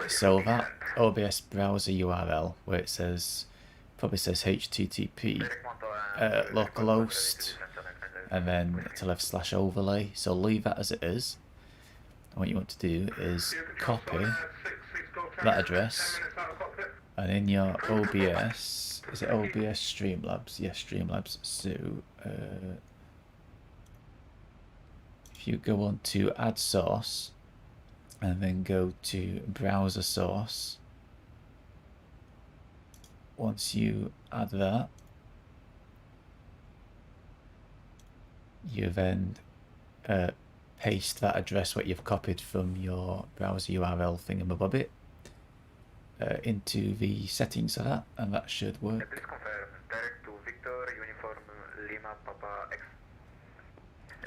So that OBS browser URL, where it says, probably says HTTP, localhost, and then to left /overlay. So leave that as it is. And what you want to do is copy that address, and in your OBS, is it OBS Streamlabs? Yes, Streamlabs. So if you go on to add source and then go to browser source, once you add that, you then paste that address what you've copied from your browser URL thingamabobbit into the settings of that, and that should work.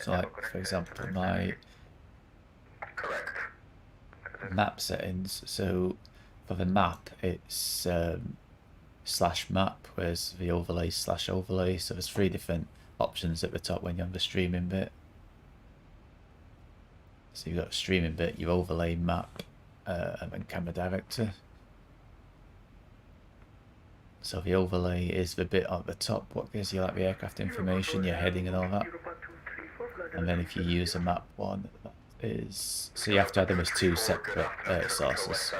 So like, for example, my map settings, so for the map it's /map, whereas the overlay is /overlay, so there's 3 different options at the top when you're on the streaming bit. So you've got streaming bit, your overlay, map, and then camera director. So the overlay is the bit at the top, what gives you like the aircraft information, your heading and all that. And then if you use a map one, that is, so you have to add them as 2 separate sources.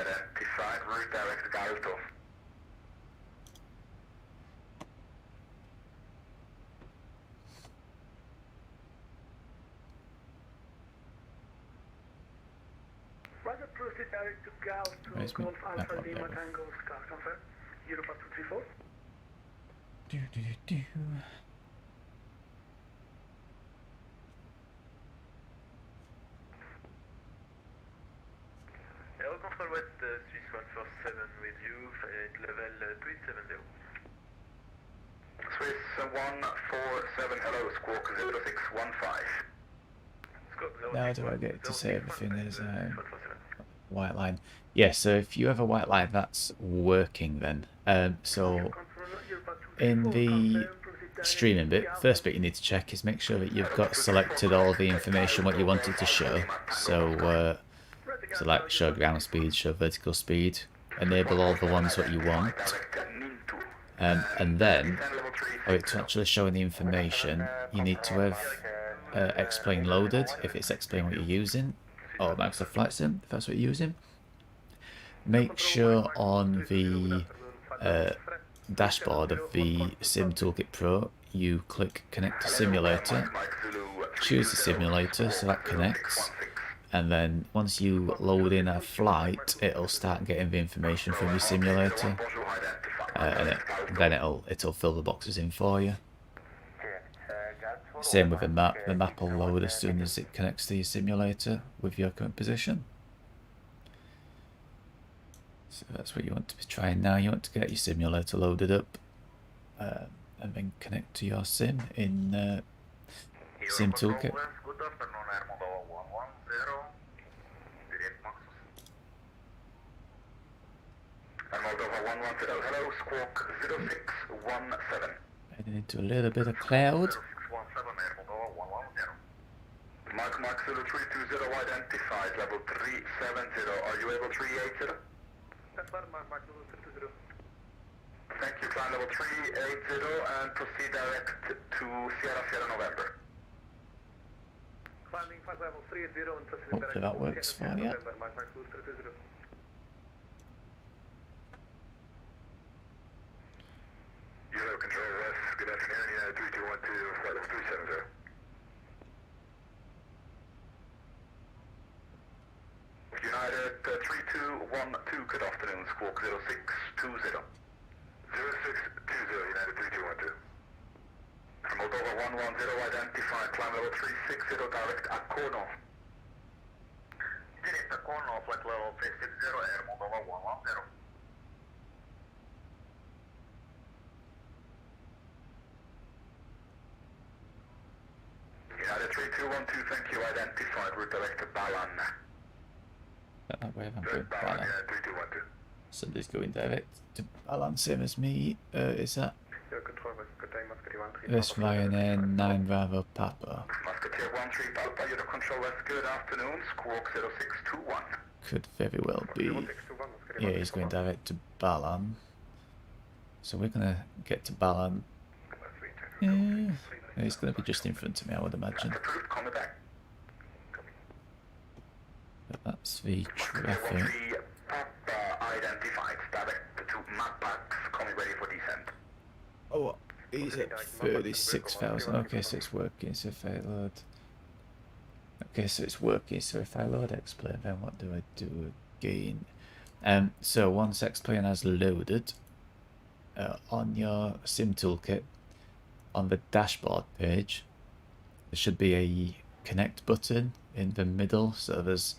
Where's my map on there? Aero Control West, Swiss 147 with you, level 370. Swiss 147, hello, Squawk 0615. Now do I get to say everything is white line? Yeah, so if you have a white line, that's working then. So in the streaming bit, first bit you need to check is make sure that you've got selected all the information what you wanted to show. So select show ground speed, show vertical speed, enable all the ones what you want, and then to actually showing the information you need to have explain loaded if it's explain what you're using, or Microsoft Flight Sim if that's what you're using. Make sure on the dashboard of the Sim Toolkit Pro you click connect to simulator, choose the simulator so that connects, and then once you load in a flight it'll start getting the information from your simulator, and then it'll fill the boxes in for you. Same with the map will load as soon as it connects to your simulator with your current position. So that's what you want to be trying now. You want to get your simulator loaded up and then connect to your sim in Sim Toolkit. Heading into a little bit of cloud. Mike Zulu 320 identified, level 370. Are you able 380? That's fine, Mike Zulu 320. Thank you, climb level 380 and proceed direct to Sierra November. Climbing 5 level 380 and proceed direct. Hopefully that works for you. Mike Zulu 320. Euro Control West, good afternoon, United 3212, flight level 370. United 3212, good afternoon, squawk 0620. 0620, United 3212. Moldova 110, identified, climb level 360, direct Akono. Direct Akono, flight level 360, Air Moldova 110. United 3212, thank you, identified, route direct to Balan. That way I'm going Balan. Somebody's going direct to Balan, same as me. Is that? This Ryanair 9 Bravo Papa. Musketeer 13 Papa, Euro Control West, good afternoon, squawk 0621. Could very well be. Yeah, he's going direct to Balan. So we're going to get to Balan. Yeah, he's going to be just in front of me, I would imagine. But that's the traffic. Oh, he's at 36,000. Okay, so it's working. So if I load. Okay, so it's working. So if I load X-Plane, then what do I do again? So once X-Plane has loaded on your Sim Toolkit, on the dashboard page, there should be a connect button in the middle. So there's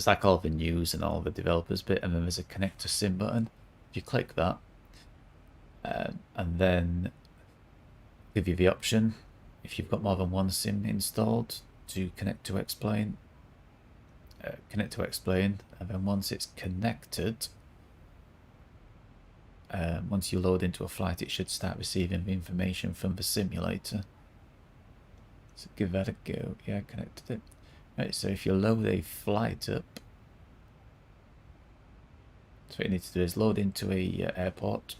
like all the news and all the developers bit, and then there's a connect to Sim button. If you click that, and then give you the option, if you've got more than one Sim installed, to connect to X-Plane, and then once it's connected, once you load into a flight, it should start receiving the information from the simulator. So give that a go. Yeah, connected it. Right, so if you load a flight up, so what you need to do is load into a airport.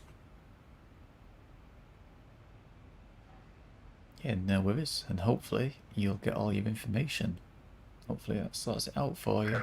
Yeah, no worries, and hopefully you'll get all your information. Hopefully that sorts it out for you.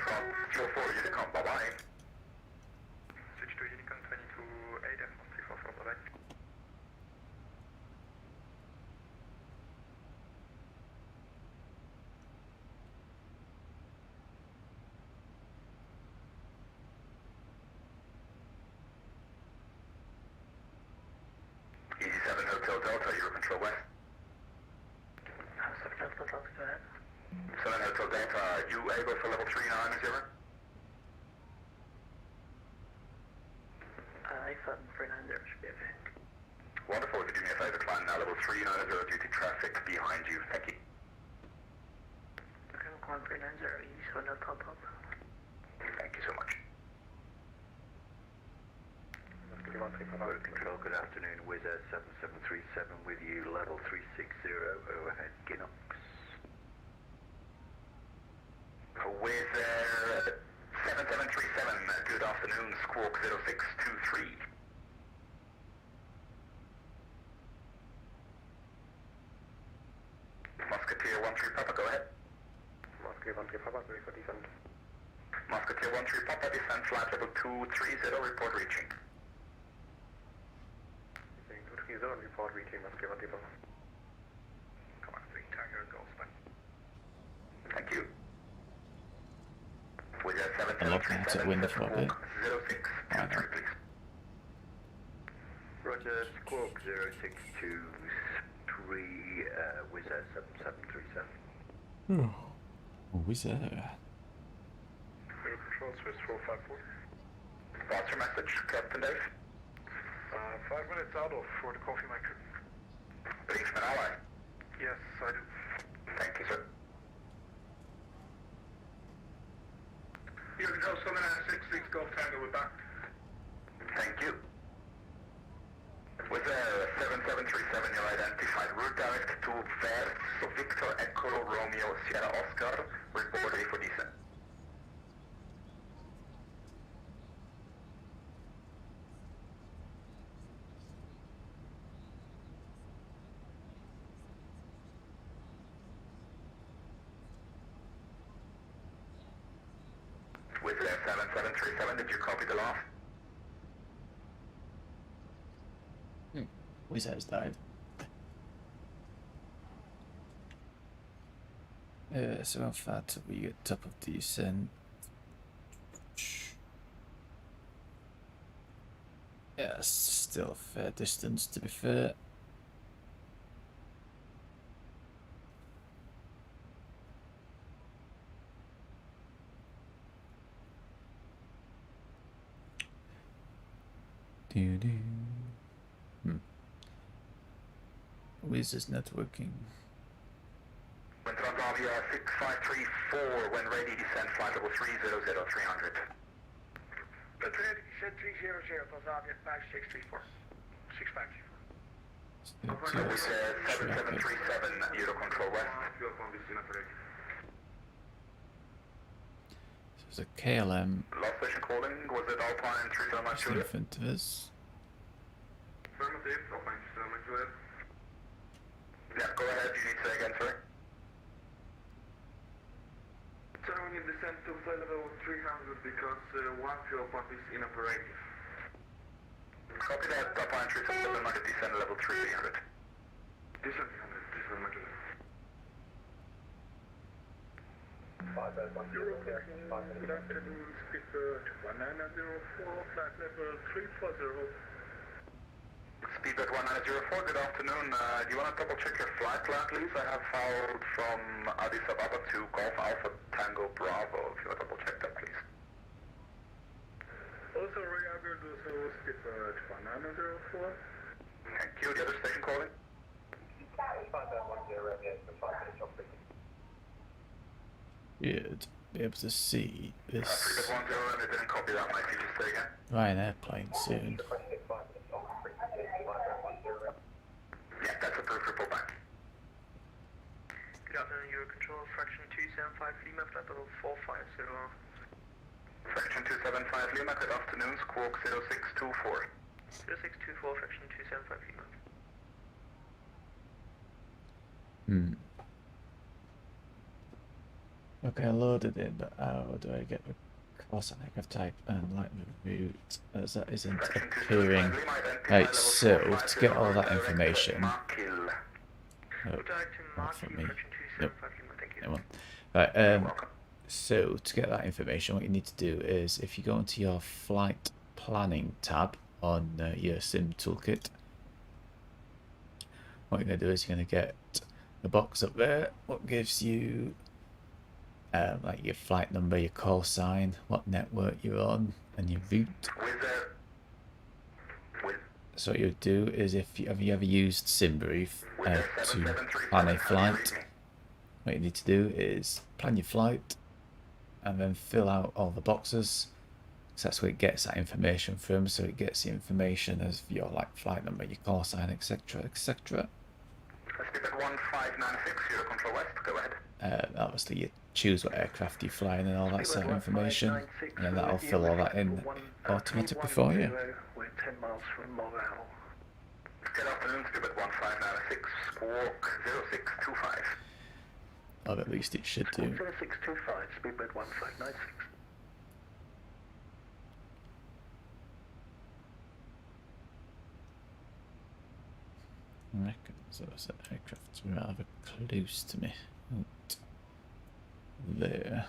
Wonderful. If you do me a favor, climb now level 390 due to traffic behind you. Thank you. Okay, climb 390, east window top up. Thank you so much. Control, good afternoon. Wizz Air 7737 with you, level 360, overhead Ginox. Wizz Air 7737, good afternoon, squawk 0623. Musketeer 13 Papa, go ahead. Musketeer 13 Papa, ready for descent. Musketeer 13 Papa, descent flight level 230, report reaching. 230, report reaching, Musketeer 13 Papa. Come on, 3 Tiger, go spin. Thank you. With that I'm looking to win the for a bit. 0623, please. Roger, squawk 0623, Wizz Air 7737. Oh, is there? Control Swiss 454. What's your message, Captain Dave? 5 minutes out of for the coffee maker. Policeman ally? Yes, I do. Thank you, sir. You control 796 Golf Tango, we're back. Thank you. With a 7737, you're identified. Route direct to Vers, Victor Echo Romeo Sierra Oscar. Report ready for descent. With a 7737, did you copy the last? Wizz Air's died. So how far till we get top of descent? Yeah, still a fair distance to be fair. Wizz is networking. When Transavia 6534, when ready, descent flight level 300, 300. When ready, descent 300, Transavia 5634. 6534. With 7737, Euro Control West. So it's a KLM. Last station calling, was it Alpine 379 Just in Juliet? front of us. Affirmative, Alpine 379 Juliet. Yeah, go ahead, you need to say again, sorry. Turning in descent to flight level 300 because one fuel pump is inoperative. Copy that, Alpine 377, market descent level 300. Descent 300, descent market. 510, good afternoon, Speedbird 1904, flight level 340. Speedbird 1904, good afternoon. Do you want to double check your flight plan, please? I have fouled from Addis Ababa to Golf Alpha Tango Bravo. If you want to double check that, please. Also, Reager, also Speedbird 1904. Thank you. The other station calling? 510, You'd be able to see this Speedbird 10, and I didn't copy that, Mike. Could you say again? Ryanair plane soon. Yeah, that's approved. Report back. Good afternoon, Euro Control, fraction 275 Lima, flight level 450. Fraction 275 Lima, good afternoon, squawk 0624. 0624, fraction 275 Lima. Okay, I loaded it, but how do I get the course? I think I've typed and like the route as that isn't appearing. Right, so to get all that information. Oh, Would I like to not mark for you, me. fraction Nope. 275 Lima, thank you. No one. Right, so to get that information, what you need to do is if you go into your flight planning tab on your sim toolkit, what you're going to do is you're going to get the box up there, what gives you like your flight number, your call sign, what network you're on, and your route. So what you would do is if you have you ever used SimBrief to plan a flight, what you need to do is plan your flight and then fill out all the boxes. So that's where it gets that information from. So it gets the information as your like flight number, your call sign, etc., etc. Speed at 1596, Zero Control West, go ahead. Obviously, you choose what aircraft you're flying and all that sort of information, and then that'll fill all that in automatically for you. We're 10 miles from Morale. Good afternoon, speed at 1596, squawk 0625. Or at least it should do. 0625, speedbird 1596. I reckon so. Aircraft's rather close to me. Right there.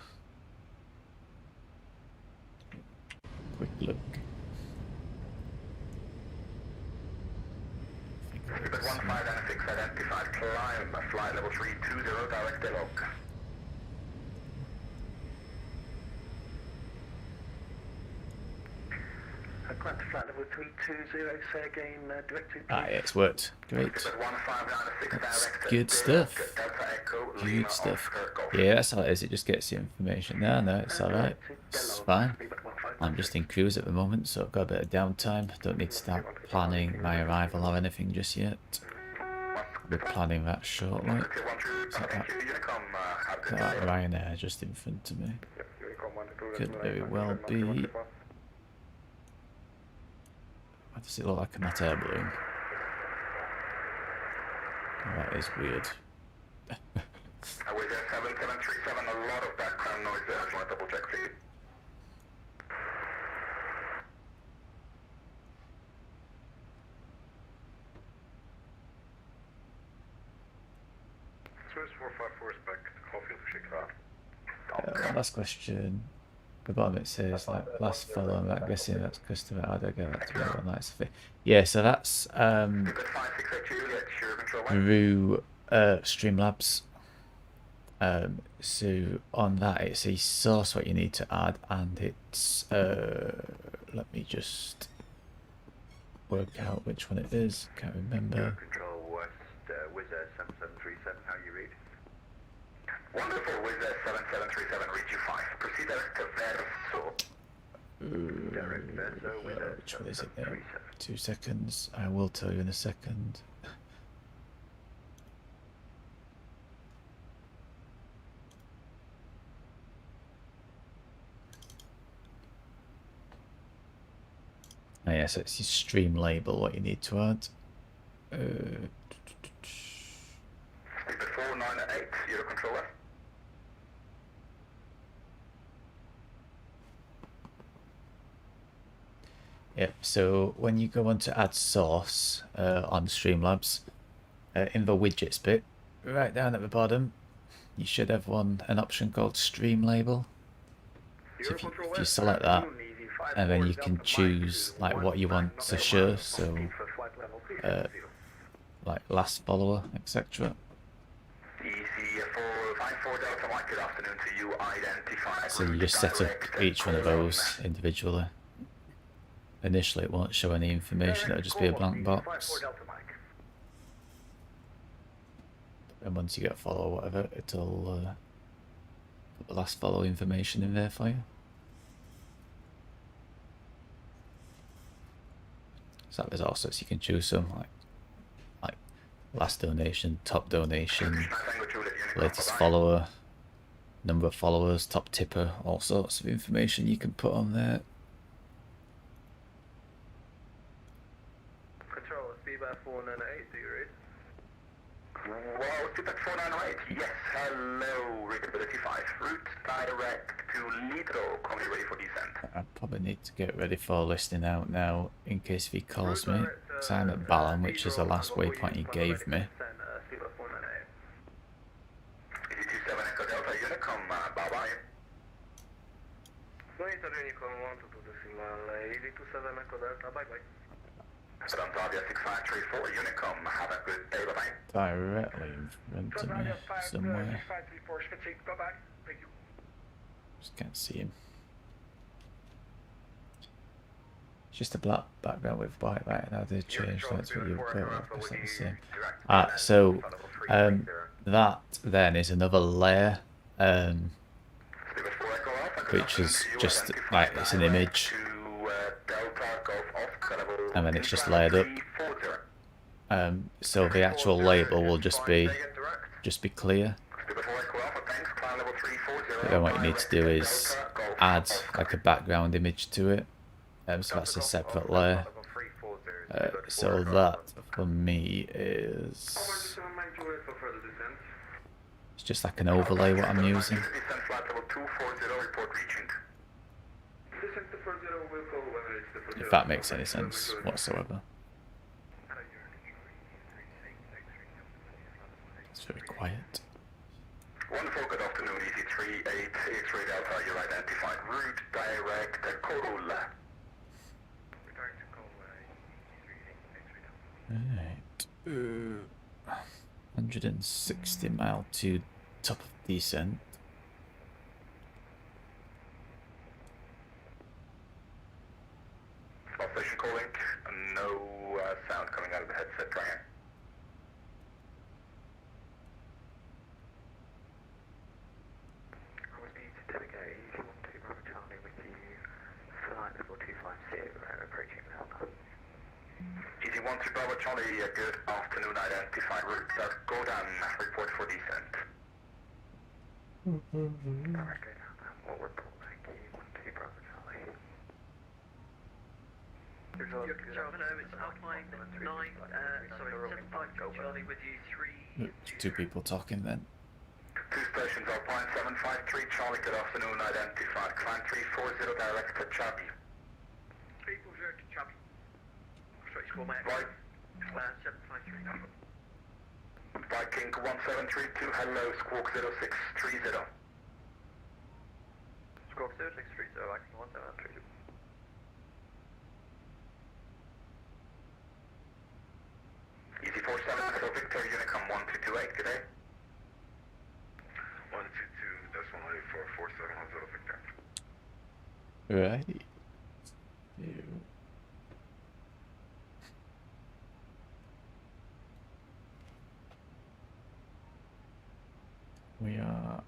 Quick look. Speedbird 1596, identified, climb, flight level 320, direct log. Grant to flight level 320, say again, directory. Ah, yeah, it's worked. Great. Speedbird 1596, That's direct good stuff. Delta Echo, Good Lima, stuff. Oscar, Golf. Yeah, that's how it is. It just gets the information. No, it's alright. It's fine. I'm just in cruise at the moment, so I've got a bit of downtime. Don't need to start planning my arrival or anything just yet. We're planning that shortly. Is that Ryanair just in front of me? Could very well be. Why does it look like a hot air balloon? Oh, that is weird. With 7737, a lot of background noise there. I just want to double check for you. Swiss 454 is back to Caulfield, Chicago. Last question. The bottom it says like last follow. I'm guessing that's customer. How do I get that to be on that? Yeah, so that's through Streamlabs. So on that it's a source what you need to add, and it's let me just work out which one it is. Can't remember. Control West, Wizz Air 7737, how you read? Wonderful, Wizz Air 7737, read you 5. Proceed direct to Verso. Direct Verso, Wizz Air Which one is it now? 7737. 2 seconds. I will tell you in a second. Oh, yeah, so it's your stream label what you need to add. Speed at 498, Euro Control West. Yep, so when you go on to add source on Streamlabs, in the widgets bit, right down at the bottom, you should have an option called stream label. So if you select that, and then you can choose like what you want to show, so like last follower, etc. So you just set up each one of those individually. Initially it won't show any information, it'll just be a blank box. And once you get a follow or whatever, it'll put the last follow information in there for you. So there's also, so you can choose some like last donation, top donation, latest follower, number of followers, top tipper, all sorts of information you can put on there. Control, speedbird 498, do you read? Well, speedbird 498, yes, hello, readability 5, route direct to Lidro, coming ready for descent. I probably need to get ready for listing out now in case if he calls me. So I'm at Ballon, which is the last waypoint he gave me. Directly in front of me somewhere. Just can't see him. It's just a black background with white, right? Now they changed, that's what you've got. It's not the same. So that then is another layer that which is just like it's an image, and then it's just layered up. So the actual label will just be clear. But then what you need to do is add like a background image to it. So that's a separate layer. So that for me is it's just like an overlay what I'm using. If that makes any sense whatsoever. It's very quiet. Wonderful, good afternoon, EC3, 8, X-ray Delta, your identified route, direct Corolla. Right. 160 mile to top of descent. Station calling, no sound coming out of the headset right here. I would need to delegate easy 12 Bravo Charlie with you, flight level 250, approaching now. Easy 12 Bravo Charlie, good afternoon, identified route, go down, report for descent. Alright, good, we'll report, thank you, 12 Bravo Charlie. Your control, hello, it's Alpine 75 Charlie with you, 3... Two people talking then. Two stations, Alpine 753 Charlie, good afternoon, identified, climb 340 direct to Chabi. 340 to Chubby. Straight score, mate. Right. 753. Viking 1732, hello, Squawk 0630. Squawk 0630, Viking 1732. Easy 47, hello, Victor, Unicom 1228, good day. 122, that's 184, 47, Victor. Right. We are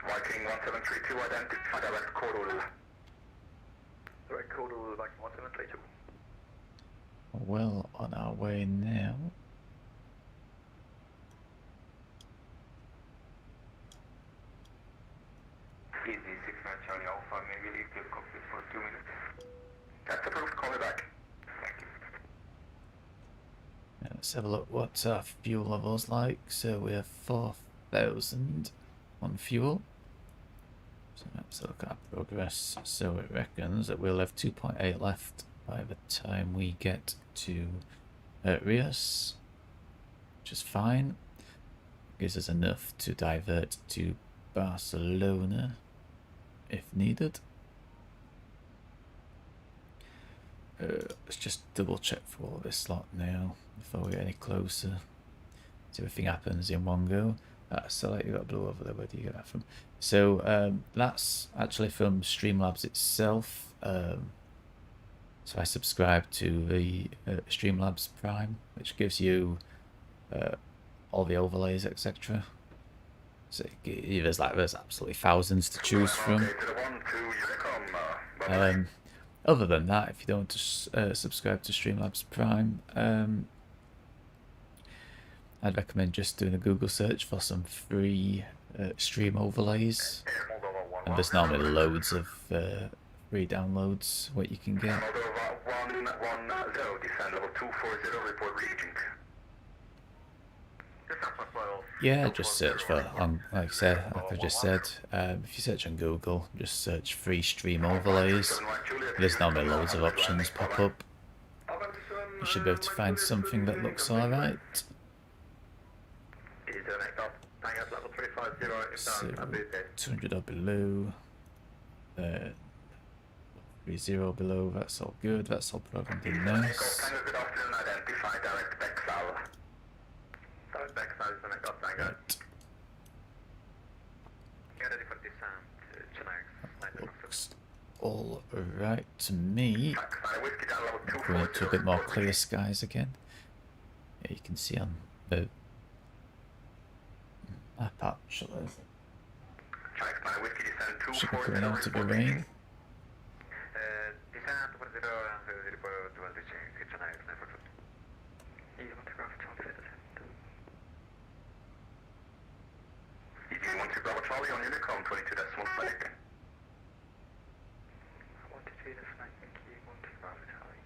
Viking 1732, identify direct Corolla. Direct Corolla, Viking 1732. well on our way now. Easy 69 Charlie Alpha, maybe leave the cockpit for 2 minutes. That's approved, call me back. Thank you. Let's have a look what our fuel level's like. So we have 4,000 on fuel. So let's look at our progress. So it reckons that we'll have 2.8 left by the time we get to Reus, which is fine. Gives us enough to divert to Barcelona if needed. Let's just double check for all this lot now before we get any closer. See if anything happens in one go. So like you got blue over there, where do you get that from? So that's actually from Streamlabs itself. So I subscribe to the Streamlabs Prime, which gives you all the overlays, etc. So there's absolutely thousands to choose from. Other than that, if you don't subscribe to Streamlabs Prime, I'd recommend just doing a Google search for some free stream overlays. And there's normally loads of free downloads what you can get. Yeah, just search for, like I just said, if you search on Google, just search free stream overlays. There's normally loads of options pop up. You should be able to find something that looks alright. So 200 or below, 30 below, that's all good, that's all programmed in nice. Right. Looks all right to me. Going into a bit more clear skies again. Yeah, you can see on the map actually. and Should be coming out of the rain. Charlie on Unicom 22 decimal flag. 122 the flight, thank you, 125 Charlie.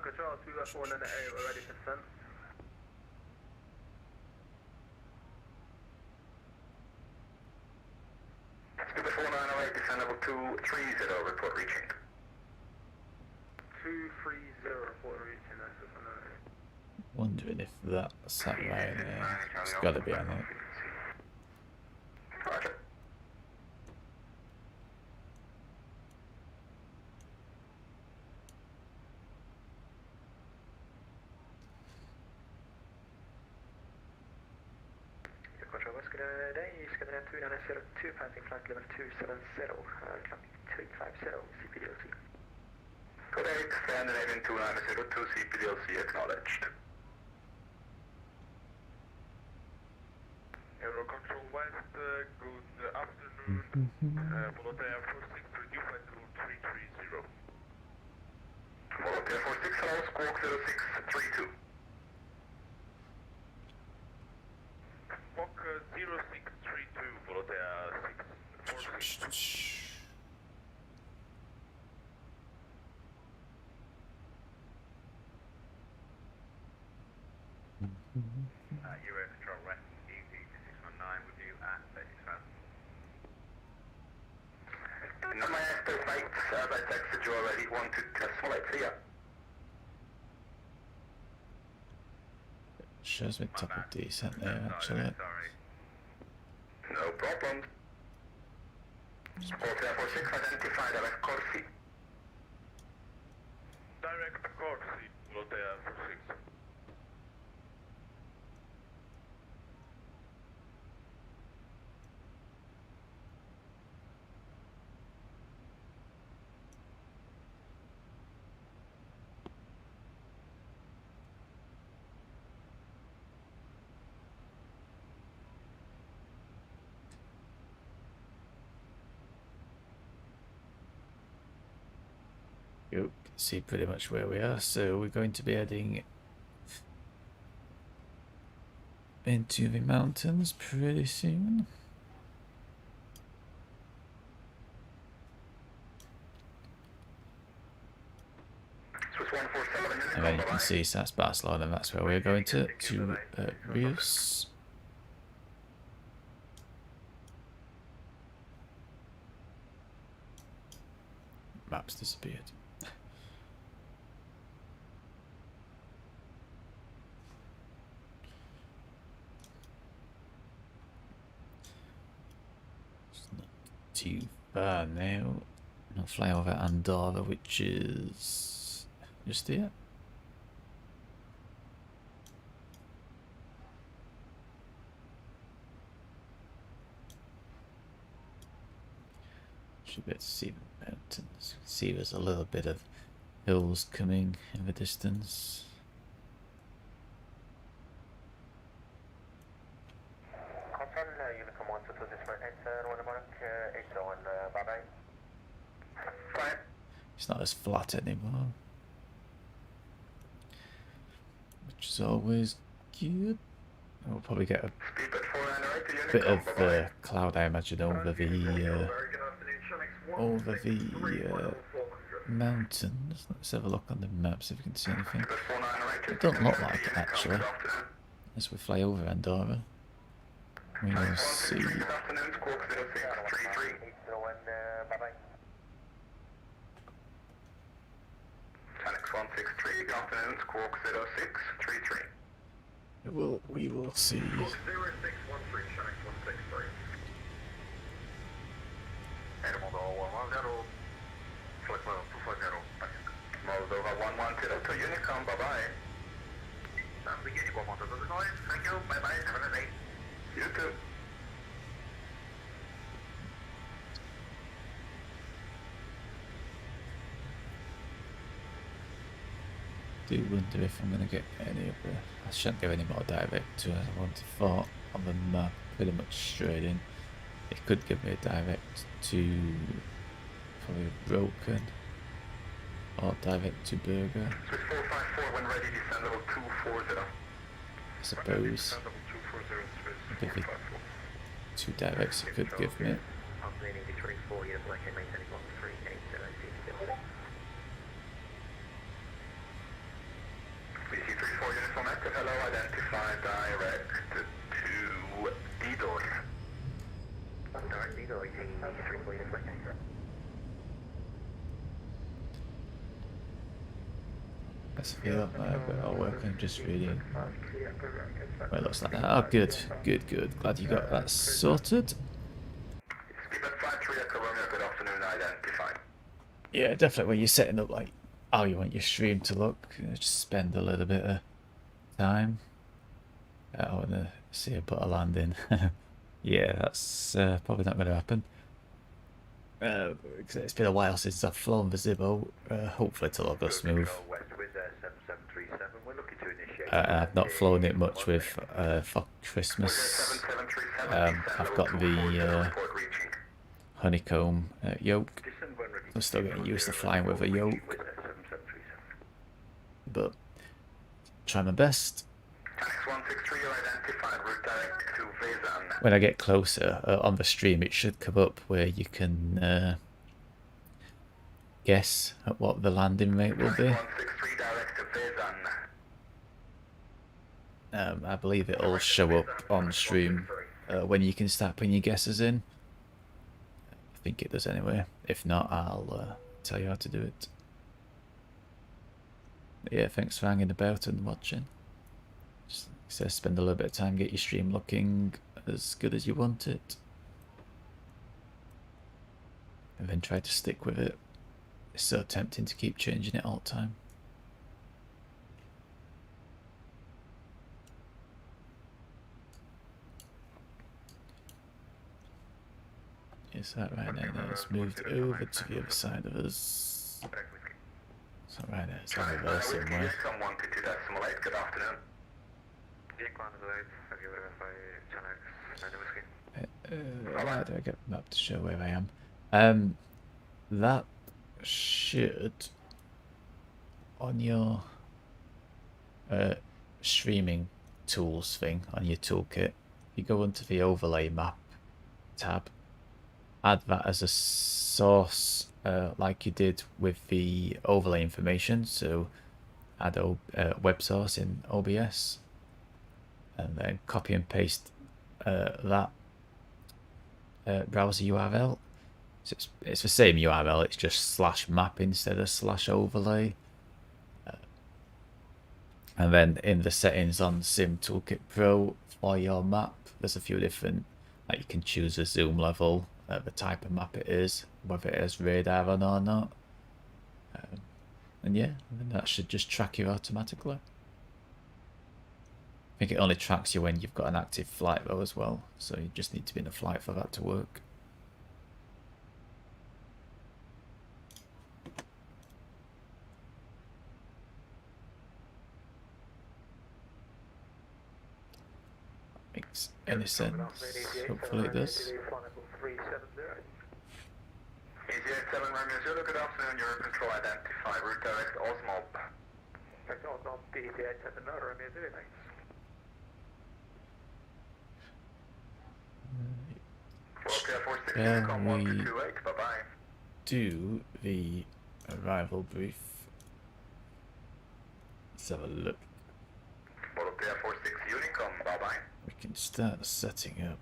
Control 2F1 and 8, we're ready for descent. Scuba 4908, descent level 230, report reaching. 230, report reaching, that's just on the... Wondering if that's that right there. It's got to be on it. Roger. Control West, good day, Scandinavian 2902, passing flight level 270, traffic 250, CPDLC. Good day, Scandinavian 2902, CPDLC acknowledged. Aero Control West, good afternoon. Volotea 46, renew flight level 330. Volotea 46, hello, squawk 0632. Squawk 0632, Volotea 646. US Control West, EV 619 with you at 35. No, my after flights, I texted you already, 1 to decimal 8, see ya. Shows me top of decent there actually. No problem. Hotel 46 identified direct Corsi. Direct Corsi, Volotea 46. You can see pretty much where we are, so we're going to be heading into the mountains pretty soon. And then you can see so that's Barcelona, and that's where we're going to Reus. Maps disappeared. It's not too far now. I'll fly over Andorra, which is just here. Should be able to see the mountains. See there's a little bit of hills coming in the distance. It's not as flat anymore, which is always good. We'll probably get a bit of cloud, I imagine, over the mountains. Let's have a look on the maps if we can see anything. It doesn't look like it actually. As we fly over Andorra, we will see. We will see. Moldova 110 to Unicom, bye bye. Thank you, bye bye, have a nice day. You too. I do wonder if I'm going to get any of the. I shouldn't go any more direct to as I want to thought on the map, pretty much straight in. It could give me a direct to probably Broken or direct to Burger. Swiss 454, when ready, descend level 240. I suppose maybe 2 directs it could give me. I'm leaning between 4 units, like I maintaining 1380. BC34 units on active, hello, identify direct to D-door. Direct D-door, 34 units, like Let's feel but I'll work on just reading. Well, it looks like that. Oh, good, good, good. Glad you got that sorted. Speed at 53 Echo Romeo, good afternoon, identified. Yeah, definitely when you're setting up like how you want your stream to look, just spend a little bit of time. I want to see a butter landing. Yeah, that's probably not going to happen. Because it's been a while since I've flown the Zibo. Hopefully it'll all go smooth. I've not flown it much with for Christmas. I've got the honeycomb yoke. I'm still getting used to flying with a yoke, but try my best. When I get closer on the stream, it should come up where you can guess at what the landing rate will be. I believe it'll show up on stream when you can start putting your guesses in. I think it does anyway. If not, I'll tell you how to do it. Yeah, thanks for hanging about and watching. Just spend a little bit of time, get your stream looking as good as you want it, and then try to stick with it. It's so tempting to keep changing it all the time. Is that right now? It's moved over to the other side of us. So right now it's over there somewhere. Why do I get the map to show where I am? That should, on your streaming tools thing on your toolkit, you go into the overlay map tab, add that as a source like you did with the overlay information, so add a web source in OBS, and then copy and paste that browser URL. So it's the same URL, it's just /map instead of /overlay. And then in the settings on Sim Toolkit Pro for your map, there's a few different, like you can choose a zoom level, the type of map it is, whether it has radar on or not. And yeah, and that should just track you automatically. I think it only tracks you when you've got an active flight though as well, so you just need to be in a flight for that to work. Makes any sense? Hopefully it does. EZ7 Romeo Zulu, good afternoon, you're in control, identify route direct Osmob. Direct Osmob, EZ7 Romeo Zulu, thanks. Can we do the arrival brief? Let's have a look. We can start setting up.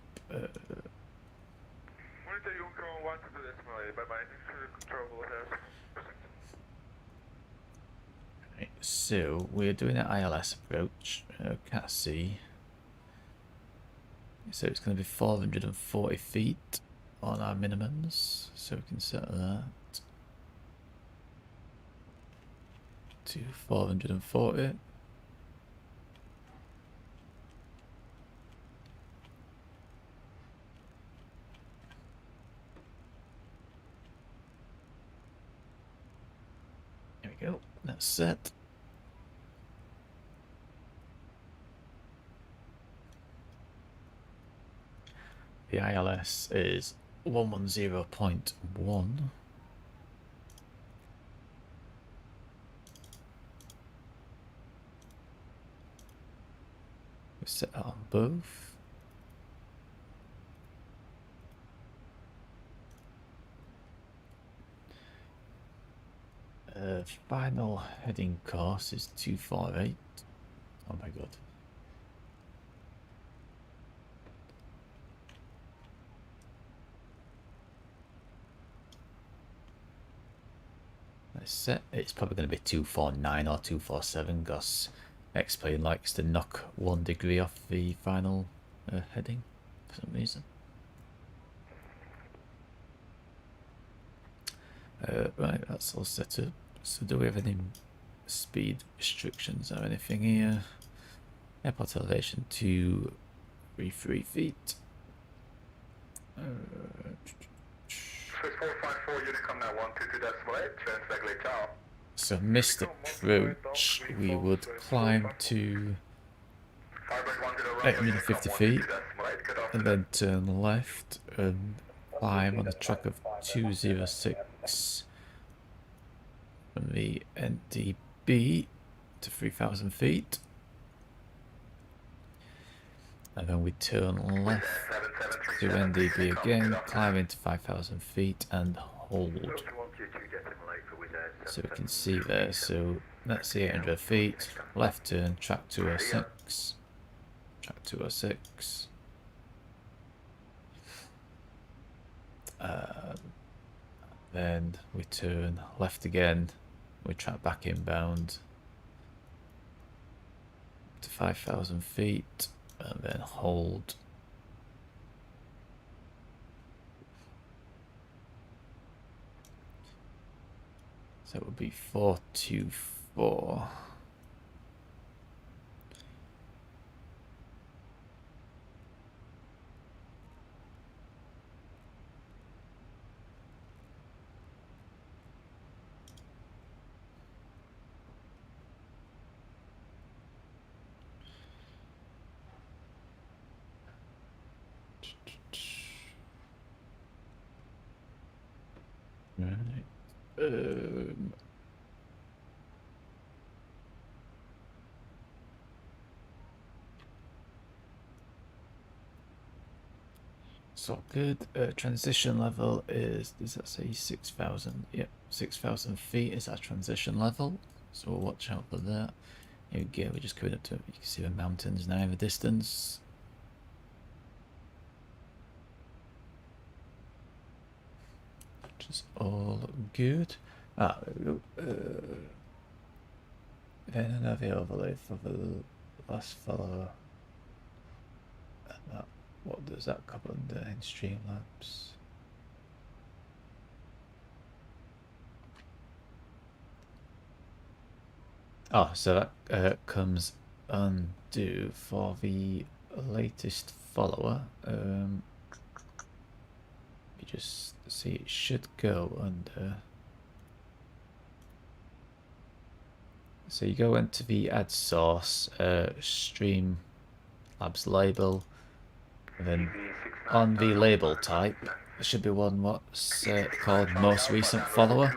Right, so we're doing an ILS approach, Cat C. So it's going to be 440 feet on our minimums, so we can set that to 440. There we go, that's set. The ILS is 110.1. We set that on both. Final heading course is 248. Oh my god. That's set. It's probably going to be 249 or 247 because X-Plane likes to knock 1 degree off the final heading for some reason. Right, that's all set up. So do we have any speed restrictions or anything here? Airport elevation 233 feet. 6454 Unicom now 122.8, transect ciao. So missed approach, we would climb to 850 feet and then turn left and climb on the track of 206 from the NDB to 3,000 feet. And then we turn left to NDB again, climb into 5,000 feet and hold. So we can see there, so that's the 800 feet, left turn, track 206, track 206. Then we turn left again, we track back inbound to 5,000 feet and then hold. So it would be 424. Right. So good. Transition level is, does that say 6,000? Yep, 6,000 feet is our transition level. So we'll watch out for that. Here we go, we're just coming up to it. You can see the mountains now in the distance. Which is all good. Ah, there we go. Then another overlay for the last follower. And that, what does that come under in Streamlabs? Oh, so that comes undo for the latest follower. You just see it should go under. So you go into the add source, Streamlabs label, and then on the label type, there should be one what's called most recent follower.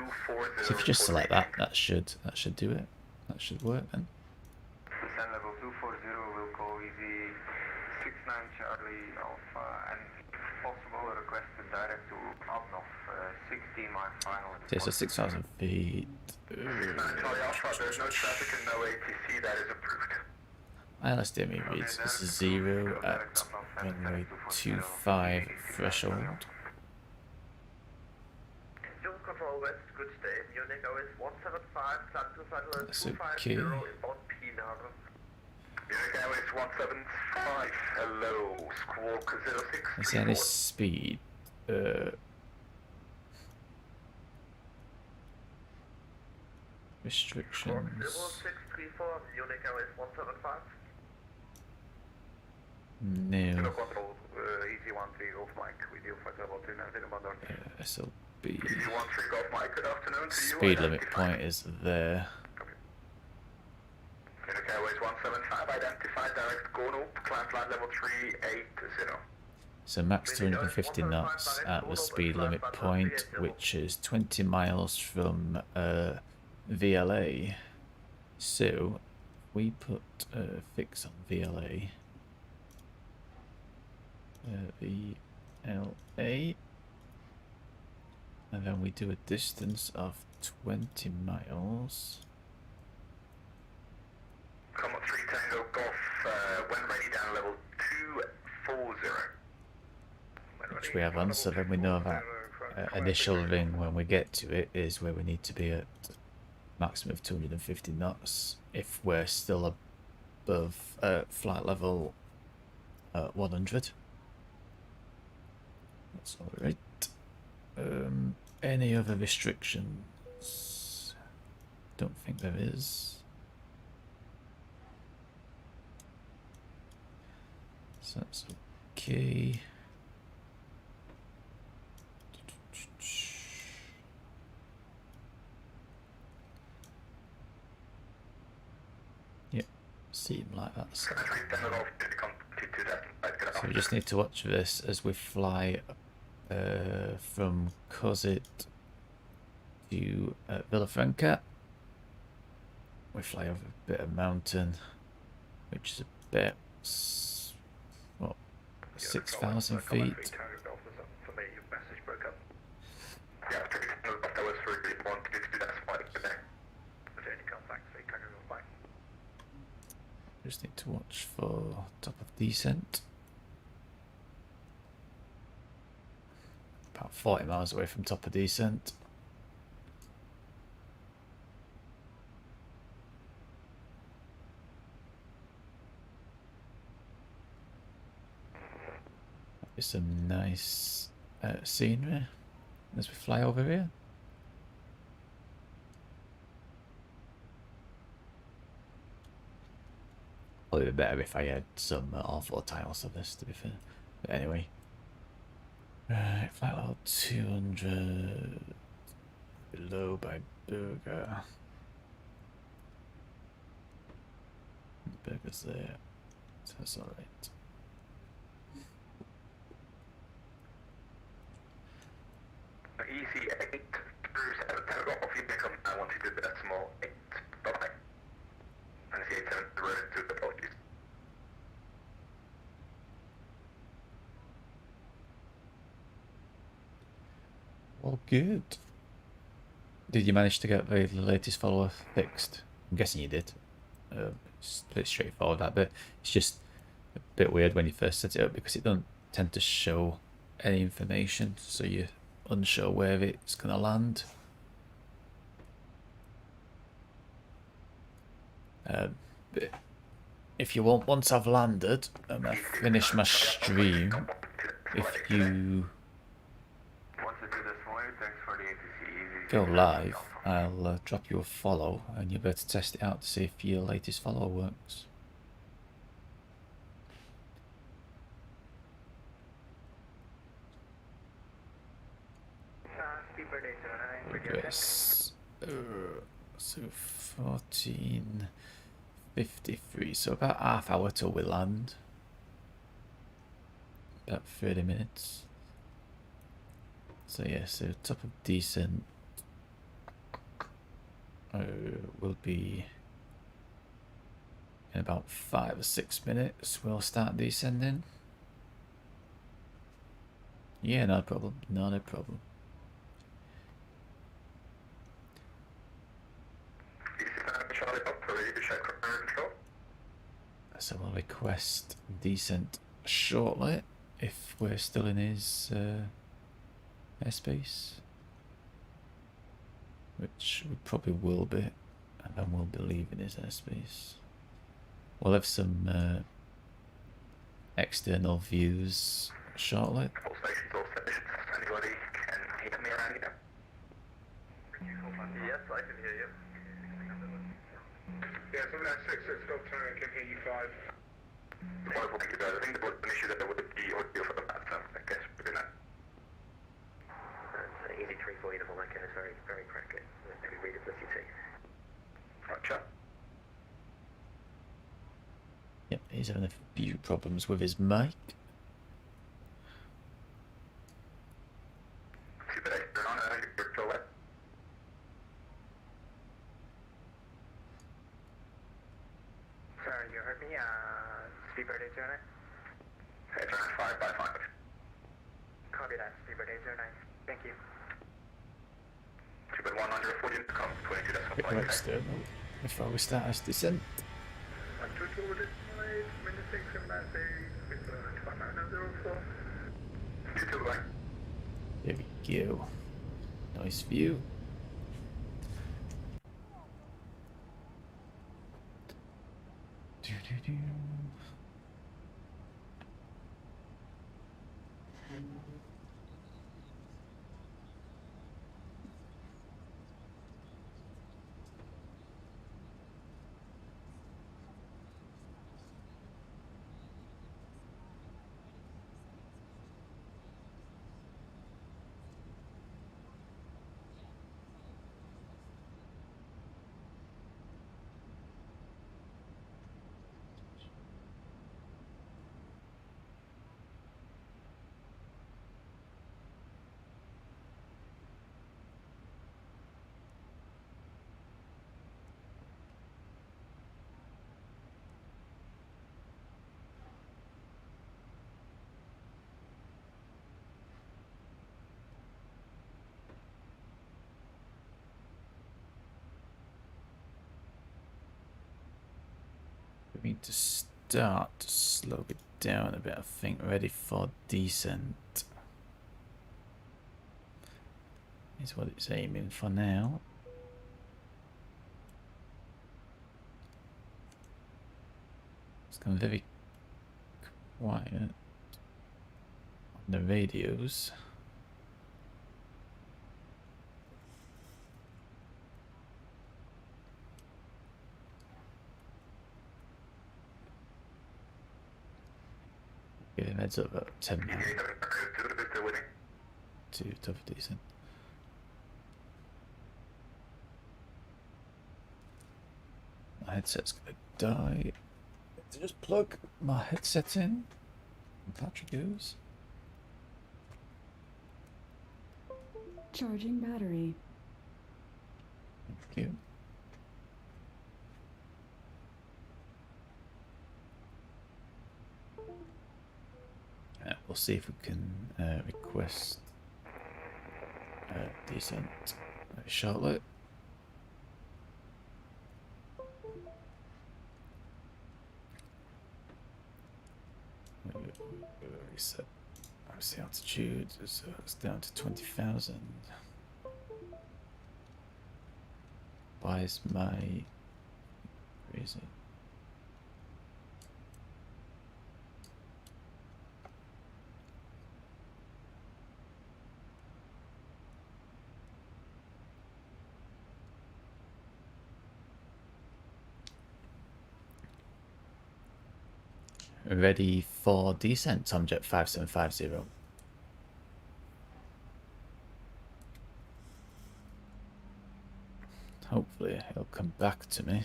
So if you just select that, that should do it. That should work then. Descend level 240 will call easy 69 Charlie Alpha and if possible request to direct to Abnov 16 my final. Okay, so 6,000 feet. 69 Charlie Alpha, there's no traffic and no ATC, that is approved. ILSDME reads 0 at runway 25 threshold. Control West, good day. Munich OS 175, climb to final That's 250 okay. inbound Pinar. Munich Airways 175, hello, Squawk 06. Is there any speed? Restrictions. 0634, Munich Airways 175. No. Control, easy 13 Golf Mike, with you for level 29 Bandar. SLB. Easy 13 Golf Mike, good afternoon to you. Speed limit point is there. Munich Airways 175, identified, direct go up, climb flight level 380. So max 250 knots at the speed limit point, which is 20 miles from VLA. So we put fix on VLA. VLA. And then we do a distance of 20 miles. Comma 3 Tango Golf, when ready down level 240. Which we have on, so then we know that initial ring when we get to it is where we need to be at maximum of 250 knots if we're still above flight level 100. That's alright. Any other restrictions? Don't think there is. So that's okay. Yep, seem like that. So we just need to watch this as we fly from Kozit to Villafranca. We fly over a bit of mountain, which is about 6,000 feet. Just need to watch for top of descent. About 40 miles away from top of descent. That'd be some nice scenery as we fly over here. Probably be better if I had some all-4 tiles of this, to be fair. But anyway. Right, flight level 200. Below by Burger. Burger's there. So that's alright. Easy 8 through 7 Tango off you become I want to do that small 8. Bye-bye. And see 8 7 the road to the apologies. Well, good. Did you manage to get the latest follower fixed? I'm guessing you did. It's pretty straightforward, that bit. It's just a bit weird when you first set it up because it doesn't tend to show any information, so you're unsure where it's going to land. But if you want, once I've landed and I finish my stream, if you go live, I'll drop you a follow and you'll be able to test it out to see if your latest follow works. Yes. So 14:53. So about half hour till we land. About 30 minutes. So yeah, so top of descent will be in about 5 or 6 minutes. We'll start descending. Yeah, no problem. Not a problem. So we'll request descent shortly if we're still in his airspace, which we probably will be, and then we'll be leaving his airspace. We'll have some external views shortly. All stations, anybody can hear me around here? Yes, I can hear you. Yeah, so that's 66 Golf Tango, can hear you 5. Wonderful, thank you guys. I think there was an issue there with the audio for the VATSIM. I guess we're doing that. That's easy 3 for you, the mic is very, very crackly. Maybe readability. Gotcha. Yep, he's having a few problems with his mic. turn on, you're still there. Sorry, you heard me? Speedbird 809. Hey, turn 5 by 5. Copy that, Speedbird 809. Thank you. Speedbird 140 comes 22 decimal Bit point. more external before we start our descent. 122 decimal 8, minus 6 and last 8, Speedbird 5904. You too, right? There we go. Nice view. Doo-doo-doo. We need to start to slow it down a bit, I think, ready for descent. Is what it's aiming for now. It's gone very quiet on the radios. Give him heads up about 10 miles to top of decent. My headset's gonna die. Let's just plug my headset in. And battery goes. Charging battery. Thank you. We'll see if we can request descent shortly. Reset. What's the altitude? It's down to 20,000. Why is my... Where is it? Ready for descent, Tomjet 5750. Hopefully he'll come back to me.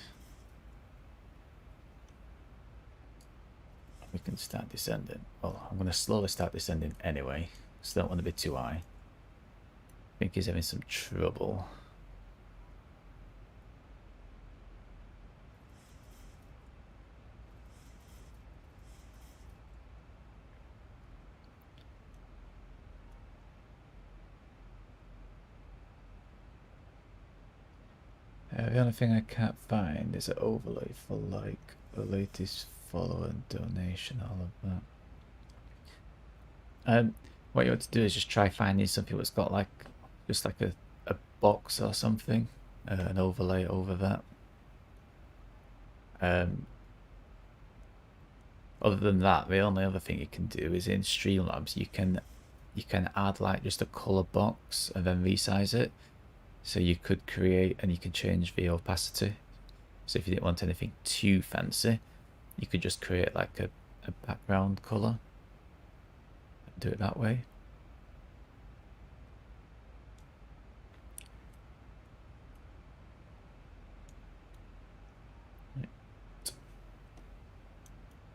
We can start descending. Well, I'm going to slowly start descending anyway. Still don't want to be too high. I think he's having some trouble. The only thing I can't find is an overlay for like the latest follower and donation, all of that. What you want to do is just try finding something that's got like just like a box or something, an overlay over that. Other than that, the only other thing you can do is in Streamlabs you can add like just a color box and then resize it. So you could create and you can change the opacity. So if you didn't want anything too fancy, you could just create like a background color and do it that way.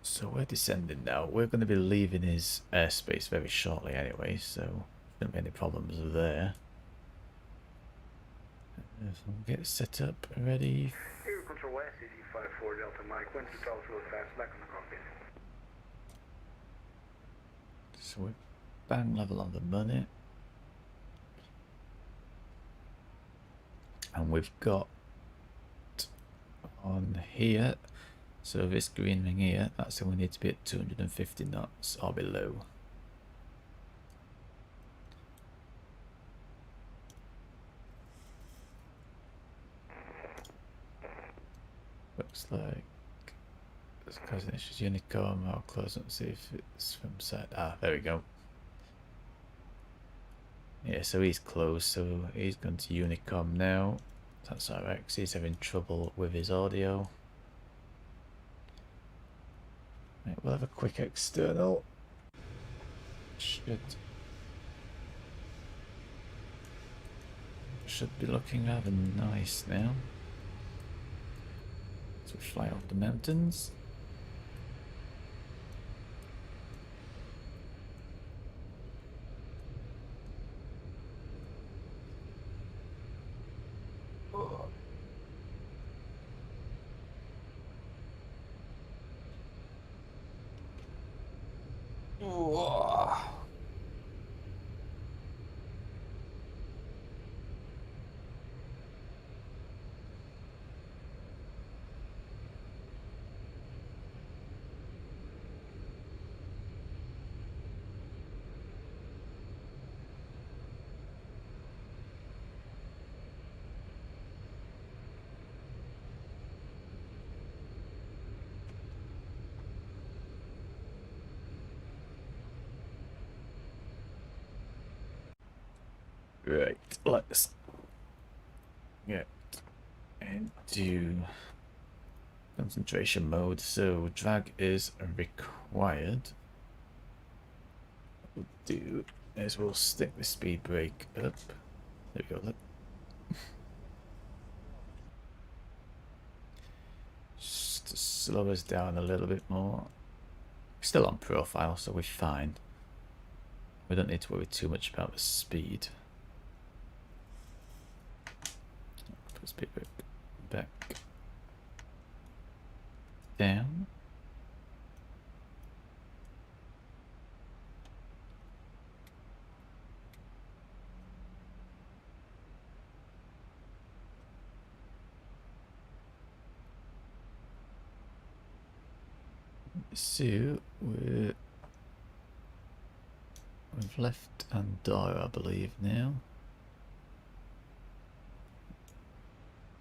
So we're descending now. We're going to be leaving his airspace very shortly anyway, so there shouldn't be any problems there. So we'll get set up ready. Air Control West, CZ54 Delta Mike, wind control to fast, back on the cockpit. So we're bang level on the money. And we've got on here, so this green ring here, that's when we need to be at 250 knots or below. Looks like it's causing issues. Unicom, I'll close and see if it's from side. Ah, there we go. Yeah, so he's closed, so he's gone to Unicom now. That's RX, he's having trouble with his audio. Right, we'll have a quick external. Should be looking rather nice now. So we fly off the mountains. Right, let's get into concentration mode. So drag is required. What we'll do is we'll stick the speed brake up. There we go, look. Just to slow us down a little bit more. Still on profile, so we're fine. We don't need to worry too much about the speed. Put speed brake back down. So we've left Andorra, I believe, now.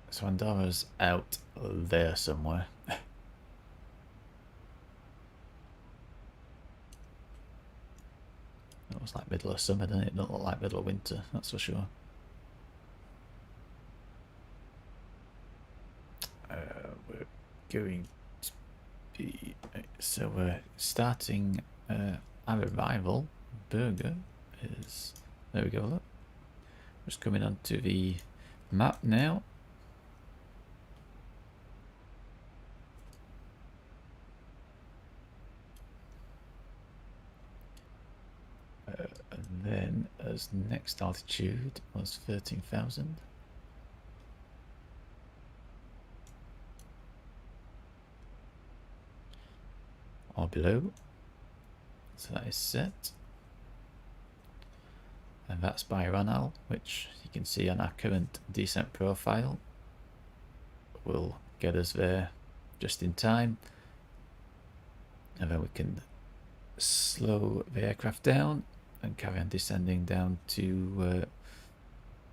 So Andorra's out there somewhere. It looks like middle of summer, doesn't it? It doesn't look like middle of winter, that's for sure. We're going to be... So we're starting our arrival. Burger is... There we go, look. Just coming onto the map now. And then as next altitude was 13,000. Or below. So that is set. And that's by Ronald, which you can see on our current descent profile. Will get us there just in time. And then we can slow the aircraft down and carry on descending down to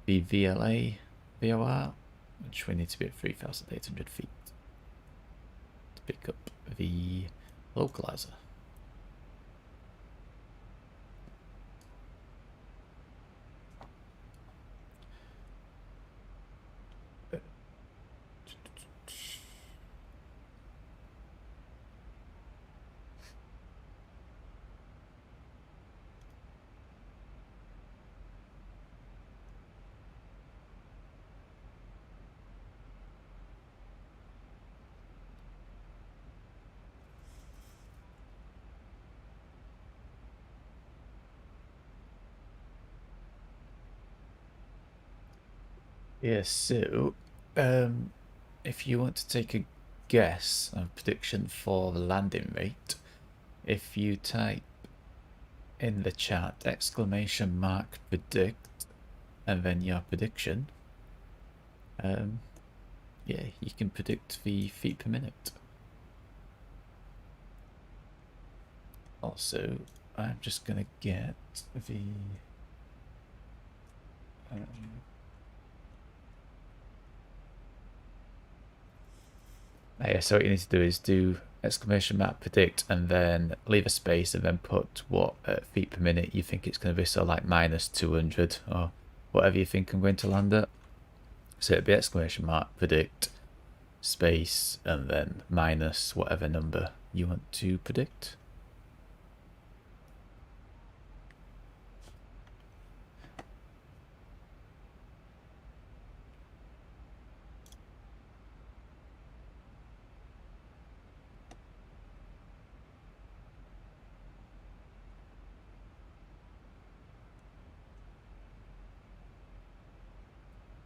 the VLA VOR, which we need to be at 3,800 feet to pick up the localizer. Yeah, so if you want to take a guess, a prediction for the landing rate, if you type in the chat exclamation mark predict and then your prediction, yeah, you can predict the feet per minute. Also, I'm just gonna get the yeah, so what you need to do is do exclamation mark predict and then leave a space and then put what feet per minute you think it's going to be, so like minus 200 or whatever you think I'm going to land at. So it'd be exclamation mark predict space and then minus whatever number you want to predict.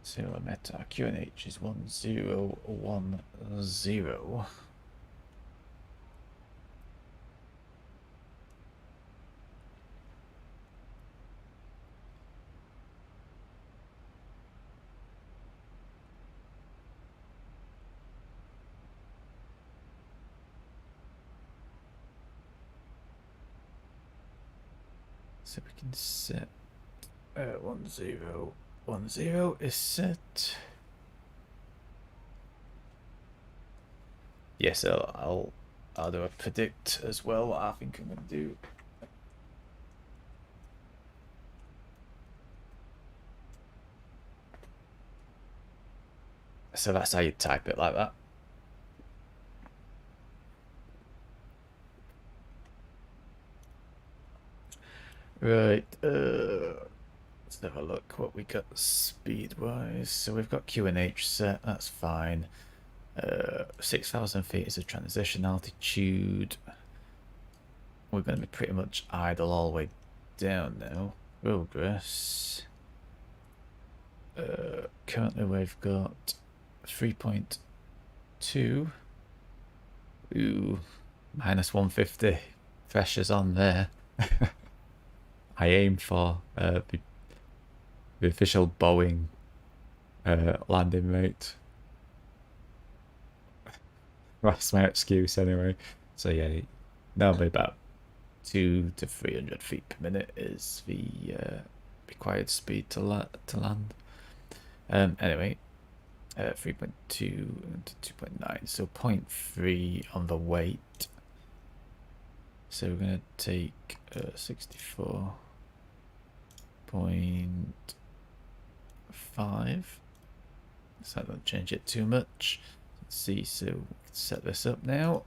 So meta QNH is 1010. So we can set 1010 is set. Yes, I'll do a predict as well. What I think I'm gonna do. So that's how you type it, like that. Right, let's have a look what we got speed wise. So we've got QNH set, that's fine. 6,000 feet is a transition altitude. We're going to be pretty much idle all the way down now. Progress. Currently we've got 3.2. Ooh, minus 150. Pressure's on there. I aim for the official Boeing landing rate. That's my excuse anyway. So yeah, normally about 200 to 300 feet per minute is the required speed to land. Anyway, 3.2 to 2.9, so 0.3 on the weight. So we're gonna take 64.5. So I don't change it too much. Let's see, so we can set this up now.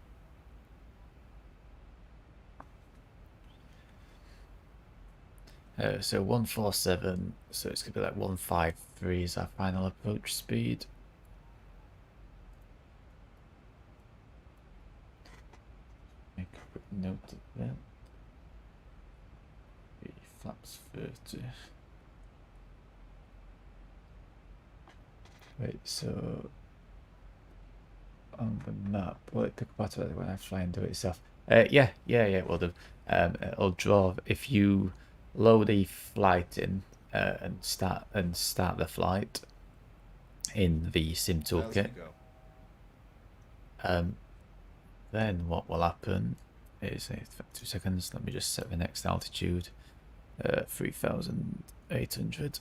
So 147, so it's gonna be like 153 is our final approach speed. Make a quick note of that. Flaps 30. Wait, so on the map, will it pick up when I fly and do it itself? Yeah, it will do. It'll draw if you load a flight in and start the flight in the sim toolkit. Then what will happen is 2 seconds. Let me just set the next altitude. 3,800.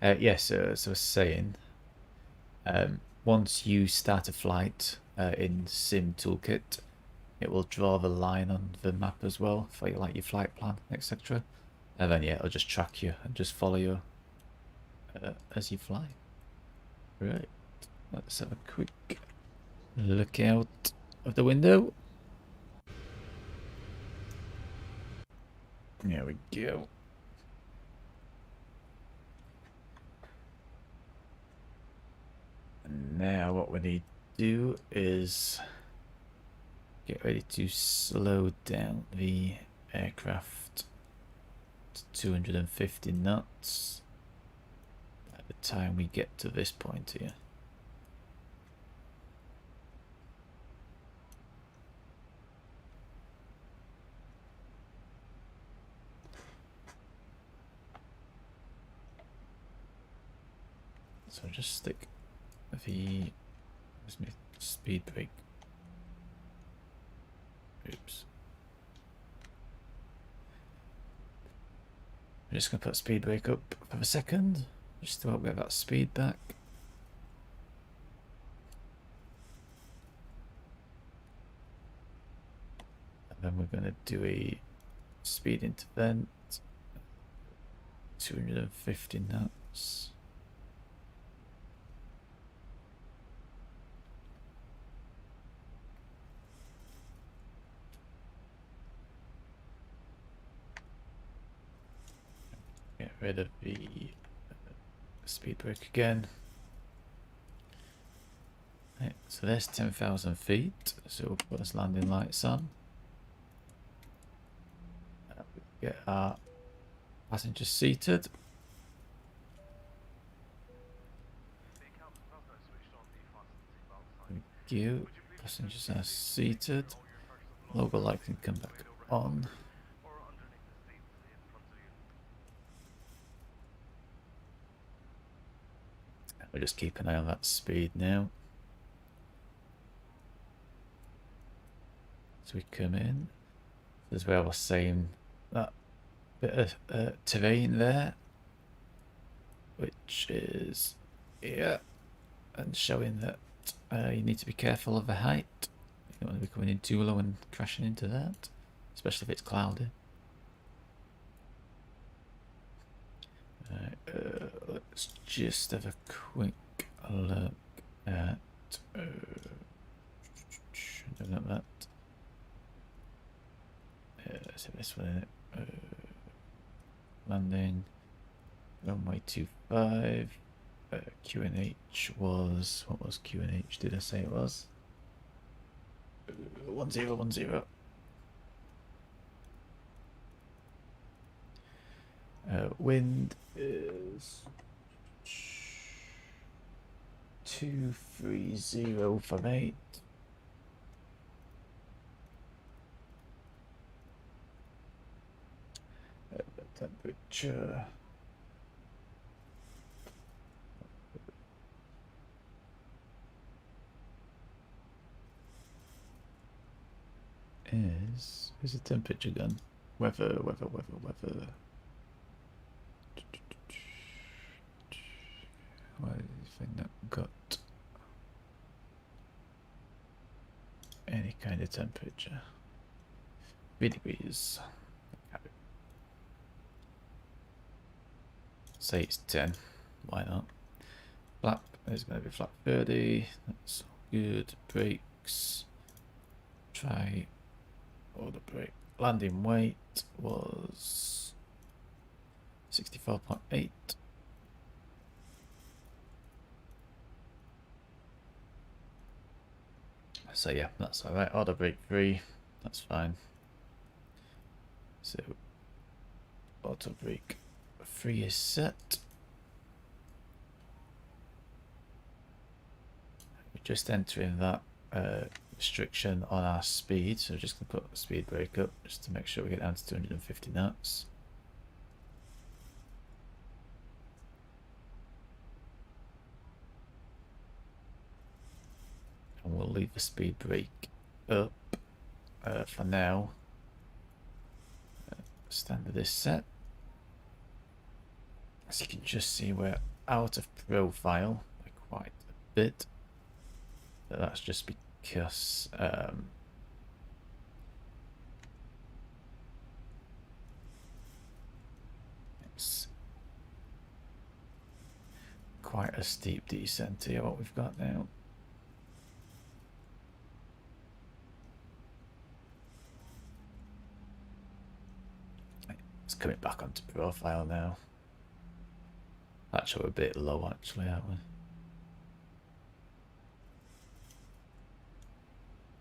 Yes, so saying, once you start a flight in Sim Toolkit, it will draw the line on the map as well for your flight plan, etc. And then yeah, it'll just track you and just follow you as you fly. Right, let's have a quick look out of the window. There we go. And now what we need to do is get ready to slow down the aircraft to 250 knots. the time we get to this point here. So just stick the speed brake. Oops. I'm just going to put speed brake up for a second, just to help get that speed back. And then we're going to do a speed intervent, 250 knots. Get rid of the speed brake again. Right, so there's 10,000 feet, so we'll put those landing lights on. Get our passengers seated. Thank you. Passengers are seated. Logo light can come back on. We'll just keep an eye on that speed now. So we come in. As well, we're saying that bit of terrain there, which is here, and showing that you need to be careful of the height. You don't want to be coming in too low and crashing into that, especially if it's cloudy. Let's just have a quick look at don't know that. Let's have this one in it. Landing runway 25. QNH was, what was QNH? Did I say it was 1010? Wind is 230 from 8. Temperature is, where's the temperature gone? Weather. Where do you think that got any kind of temperature? 3 degrees. Say it's 10. Why not? Flap is going to be flap 30. That's good. Brakes. Try order brake. Landing weight was 64.8. So yeah, that's alright. Order brake 3. That's fine. So auto brake 3 is set. We're just entering that restriction on our speed, so we're just going to put the speed brake up just to make sure we get down to 250 knots. And we'll leave the speed brake up for now. Standard is set. As you can just see, we're out of profile by quite a bit. But that's just because it's quite a steep descent here, what we've got now. It's coming back onto profile now. Actually, we're a bit low, actually, aren't we?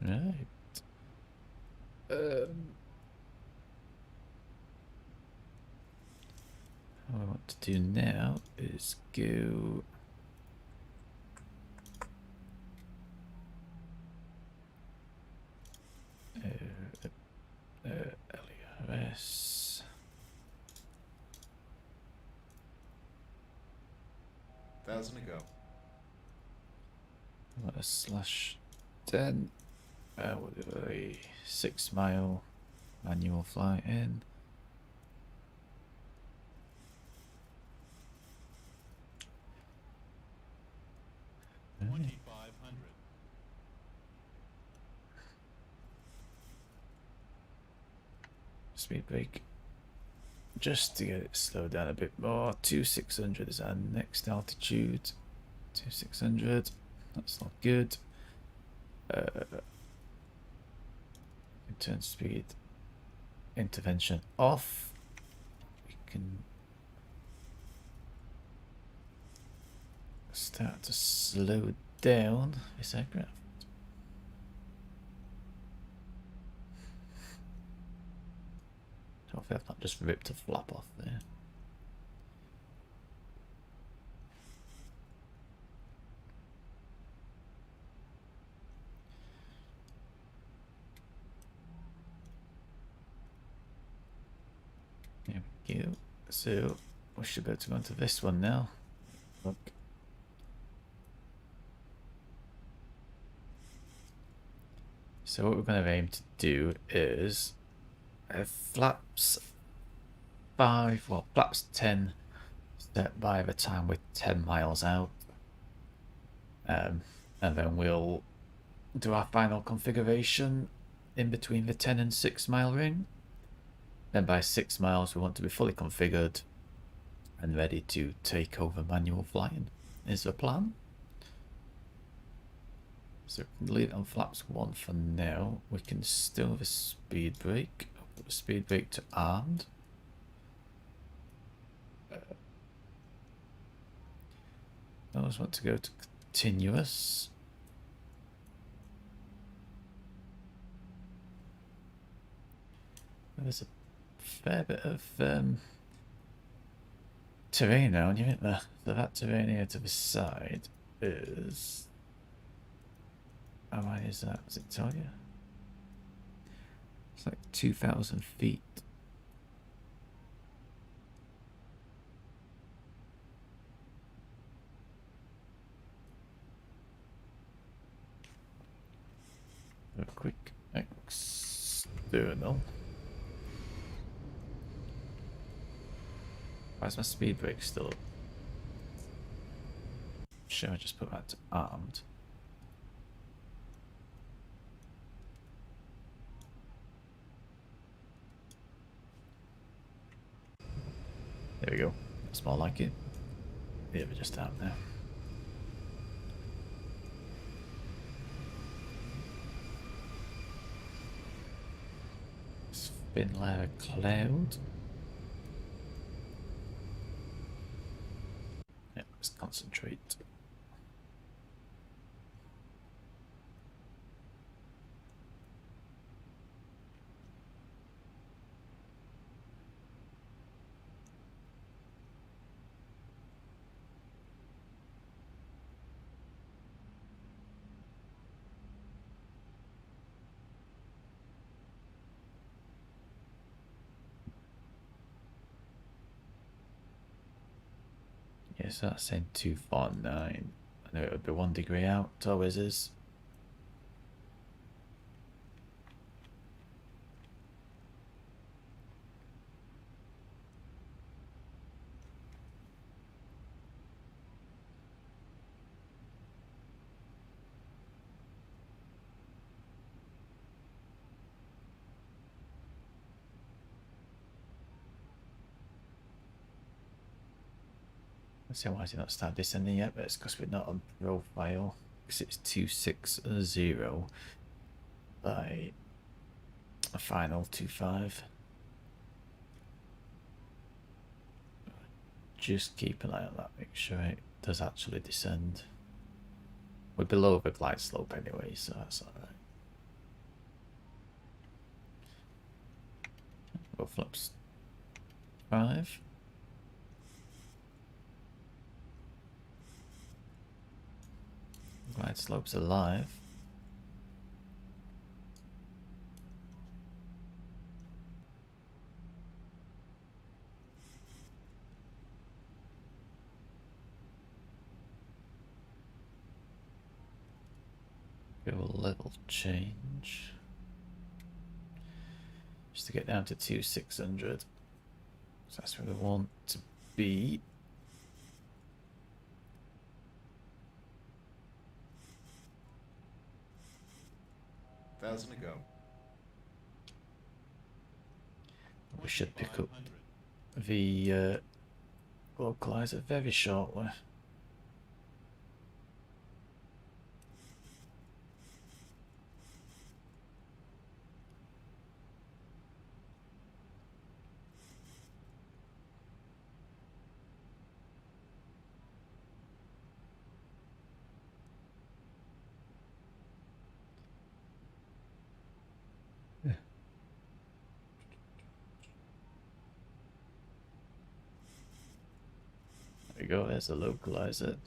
Right. What I want to do now is go LERS. Thousand to go. What a /10. We'll do a 6 mile manual flight in. Speed brake just to get it slowed down a bit more. 2600 is our next altitude. 2600, that's not good. Turn speed intervention off. We can start to slow down this aircraft. Hopefully I've not just ripped a flap off there. There we go. So we should be able to go into this one now. Look. So what we're going to aim to do is flaps 5, well, flaps 10 set by the time we're 10 miles out, and then we'll do our final configuration in between the 10 and 6 mile ring. Then by 6 miles we want to be fully configured and ready to take over manual flying is the plan. So we can leave it on flaps 1 for now. We can still have a speed brake. Put the speed brake to armed. I always want to go to continuous. There's a fair bit of terrain now, and you think that terrain here to the side is... How high is that? Does it tell you? It's like 2,000 feet. A quick external. Why is my speed brake still up? Should I just put that to armed? There we go. That's more like it. Yeah, we're just out there. Spin layer cloud. Yeah, let's concentrate. Yes, that's saying 249. I know it would be 1 degree out, it always is. See why did not start descending yet, but it's because we're not on profile. Because it's 260 by a final 25. Just keep an eye on that, make sure it does actually descend. We're below the glide slope anyway, so that's alright. Go flaps 5. Glide slope's alive. Go level change. Just to get down to 2600. So that's where we want to be. Thousand to go. We should pick up the localizer very shortly. There we go, there's the localizer.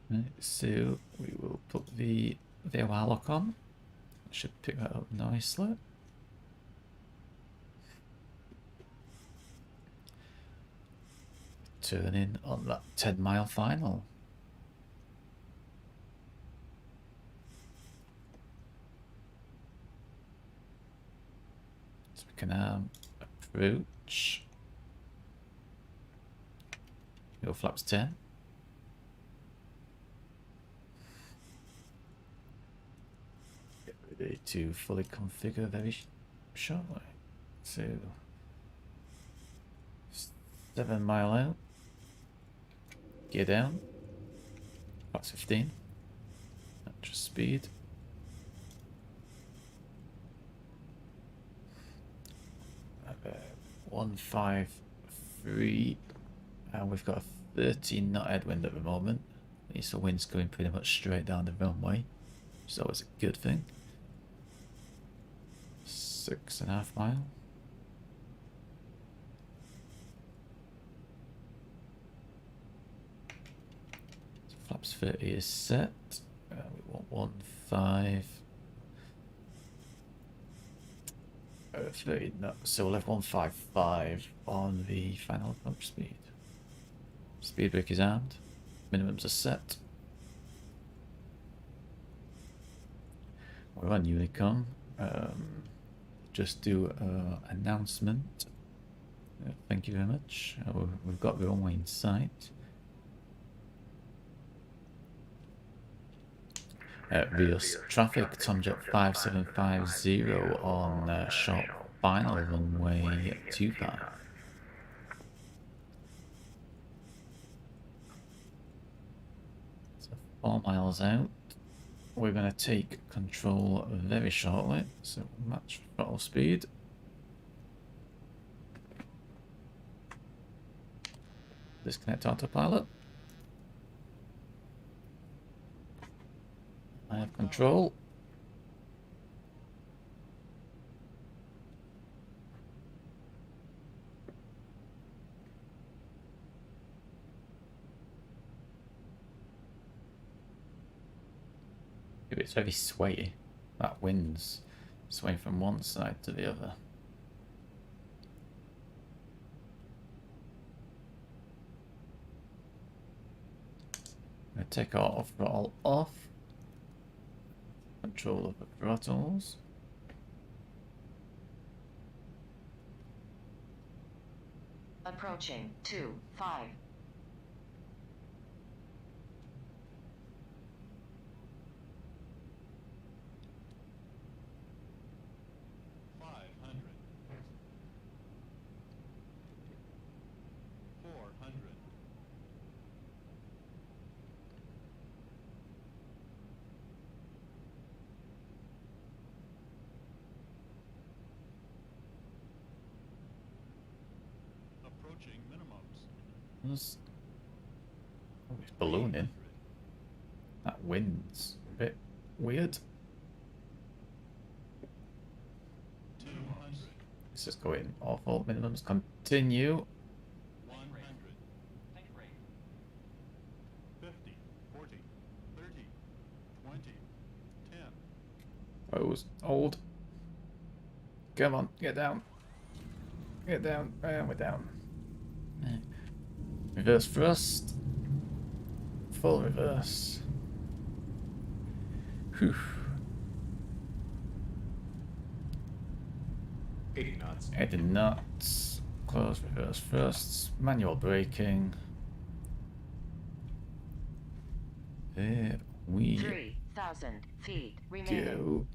Right, so we will put the VOR lock on. Should pick that up nicely. Turn in on that 10-mile final. So we can approach. Go flaps 10. Get ready to fully configure very shortly. So 7 mile out. Gear down. Flaps 15. Natural speed. About 153. And we've got a 13 knot headwind at the moment. So wind's going pretty much straight down the runway. Which is always a good thing. 6.5 mile. Flaps 30 is set. We want 1.5. 30 knots. So we'll have 155 on the final approach speed. Speed brake is armed. Minimums are set. We're on Unicom. Just do an announcement. Thank you very much. We've got the runway in sight. Reus traffic, Tomjet 5750 on short final runway 25. So 4 miles out. We're going to take control very shortly, so match throttle speed. Disconnect autopilot. I have control. It's very swayy. That wind's swaying from one side to the other. I'm going to take our off throttle off. Control of the throttles. Approaching 2-5. Oh, it's ballooning. That wind's a bit weird. This is going awful. Minimums continue. 100. 50, 40, 30, 20, 10. Rose, hold. Come on, get down. Get down. And we're down. Reverse thrust. Full reverse. Whew. 80 knots. 80 knots. Close reverse thrusts. Manual braking. There we 3,000 feet remaining. go.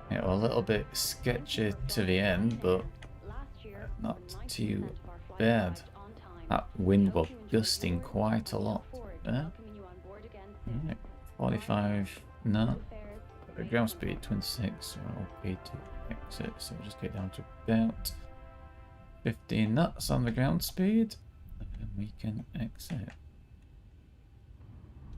Yeah, a little bit sketchy to the end, but not too bad. That wind was gusting quite a lot there. Right, 45 knots. Ground speed 26. Well, okay to exit, so we'll just get down to about 15 knots on the ground speed, and then we can exit.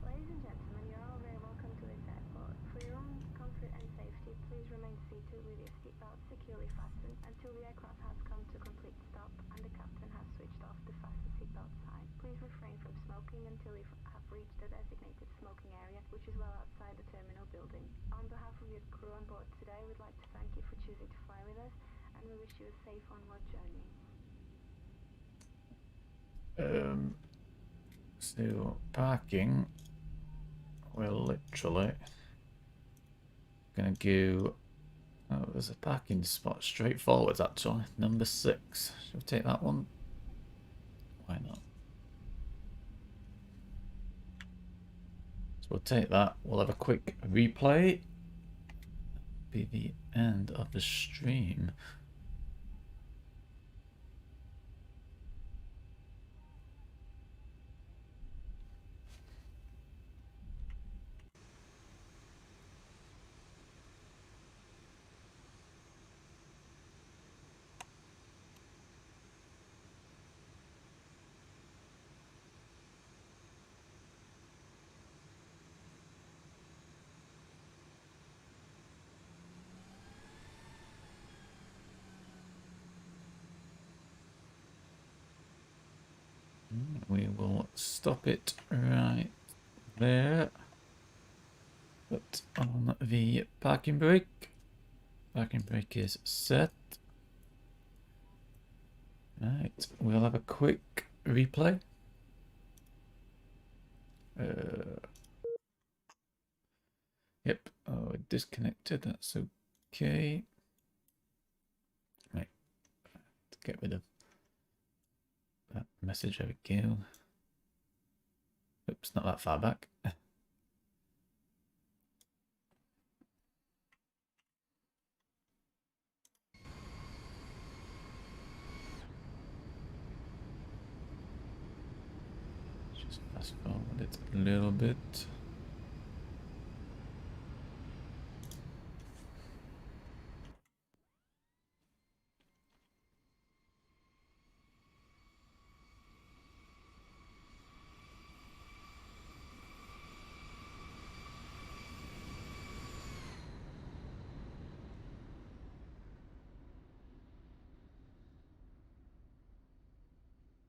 Ladies and gentlemen, you're all very welcome to this airport. For your own comfort and safety, please remain seated with your seatbelt securely fastened until the aircraft has come to complete stop and the captain has switched off the fasten seatbelt sign. Please refrain from smoking until you have reached the designated smoking area, which is well outside the terminal building. On behalf of your crew on board today, we'd like to thank you for choosing to fly with us, and we wish you a safe onward journey. So parking, we're literally gonna go. Oh, there's a parking spot straight forwards actually. Number 6. Shall we take that one? Why not? So we'll take that. We'll have a quick replay. Be the end of the stream. We will stop it right there. Put on the parking brake. Parking brake is set. Right, we'll have a quick replay. Yep, oh, disconnected, that's okay. Right, get rid of that message. There we go. Oops, not that far back. Just fast forward it a little bit.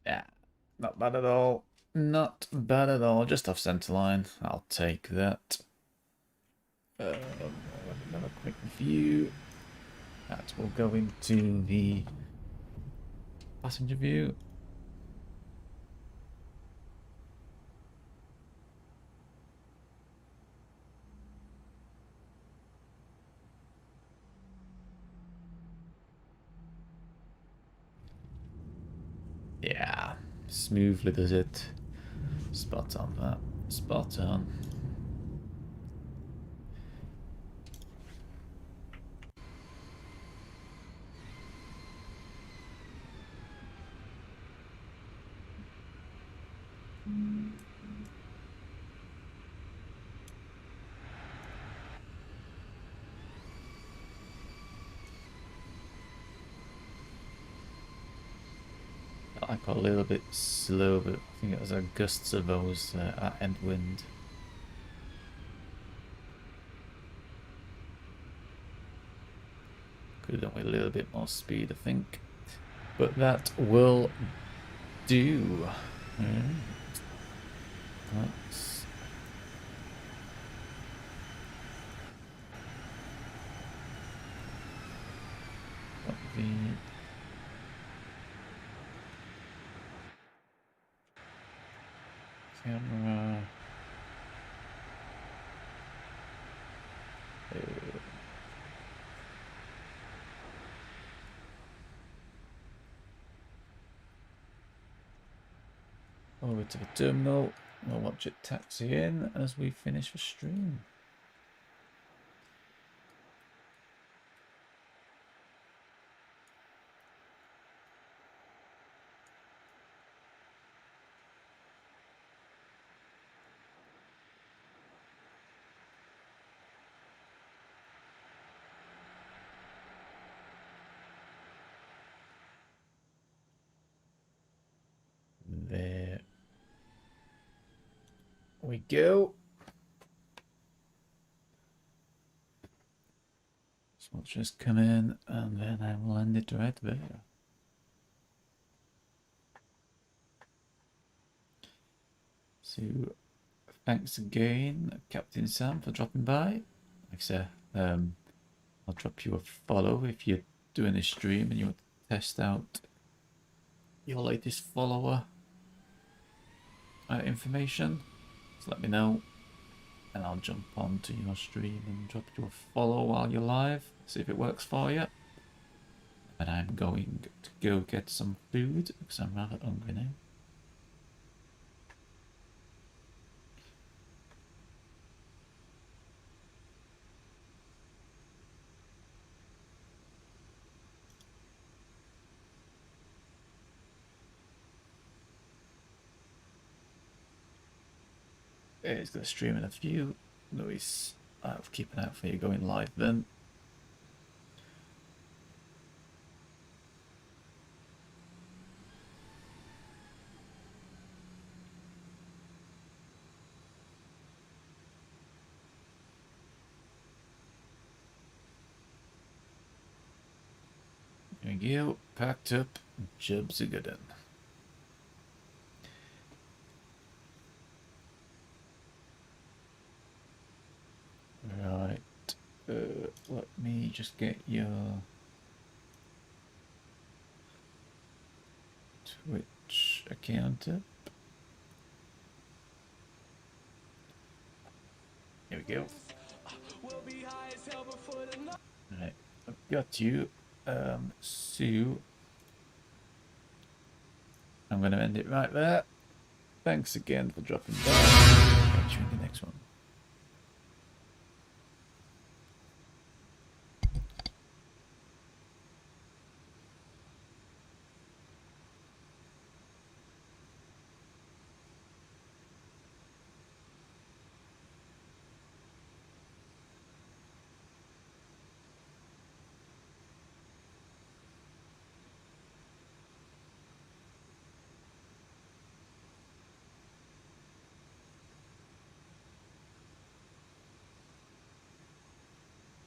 Yeah, not bad at all. Not bad at all. Just off centre line. I'll take that. Another quick view. That will go into the passenger view. Yeah, smoothly does it. Spot on that. Spot on. I got a little bit slow, but I think it was a gusts of those that end wind. Could have done with a little bit more speed, I think. But that will do. Let's got the camera. Over to the terminal. We'll watch it taxi in as we finish the stream. There we go. So let's just come in and then I will end it right there. So thanks again, Captain Sam, for dropping by. Like I said, I'll drop you a follow if you're doing a stream and you want to test out your latest follower information. Just let me know and I'll jump onto your stream and drop you a follow while you're live, see if it works for you. But I'm going to go get some food because I'm rather hungry now. It's going to stream in a few. Louis, I'll keep an eye out for you going live then. There we go, packed up, jobs are good in. Right, let me just get your Twitch account up. Here we go. Right, I've got you. Sue. I'm going to end it right there. Thanks again for dropping by. Catch you in the next one.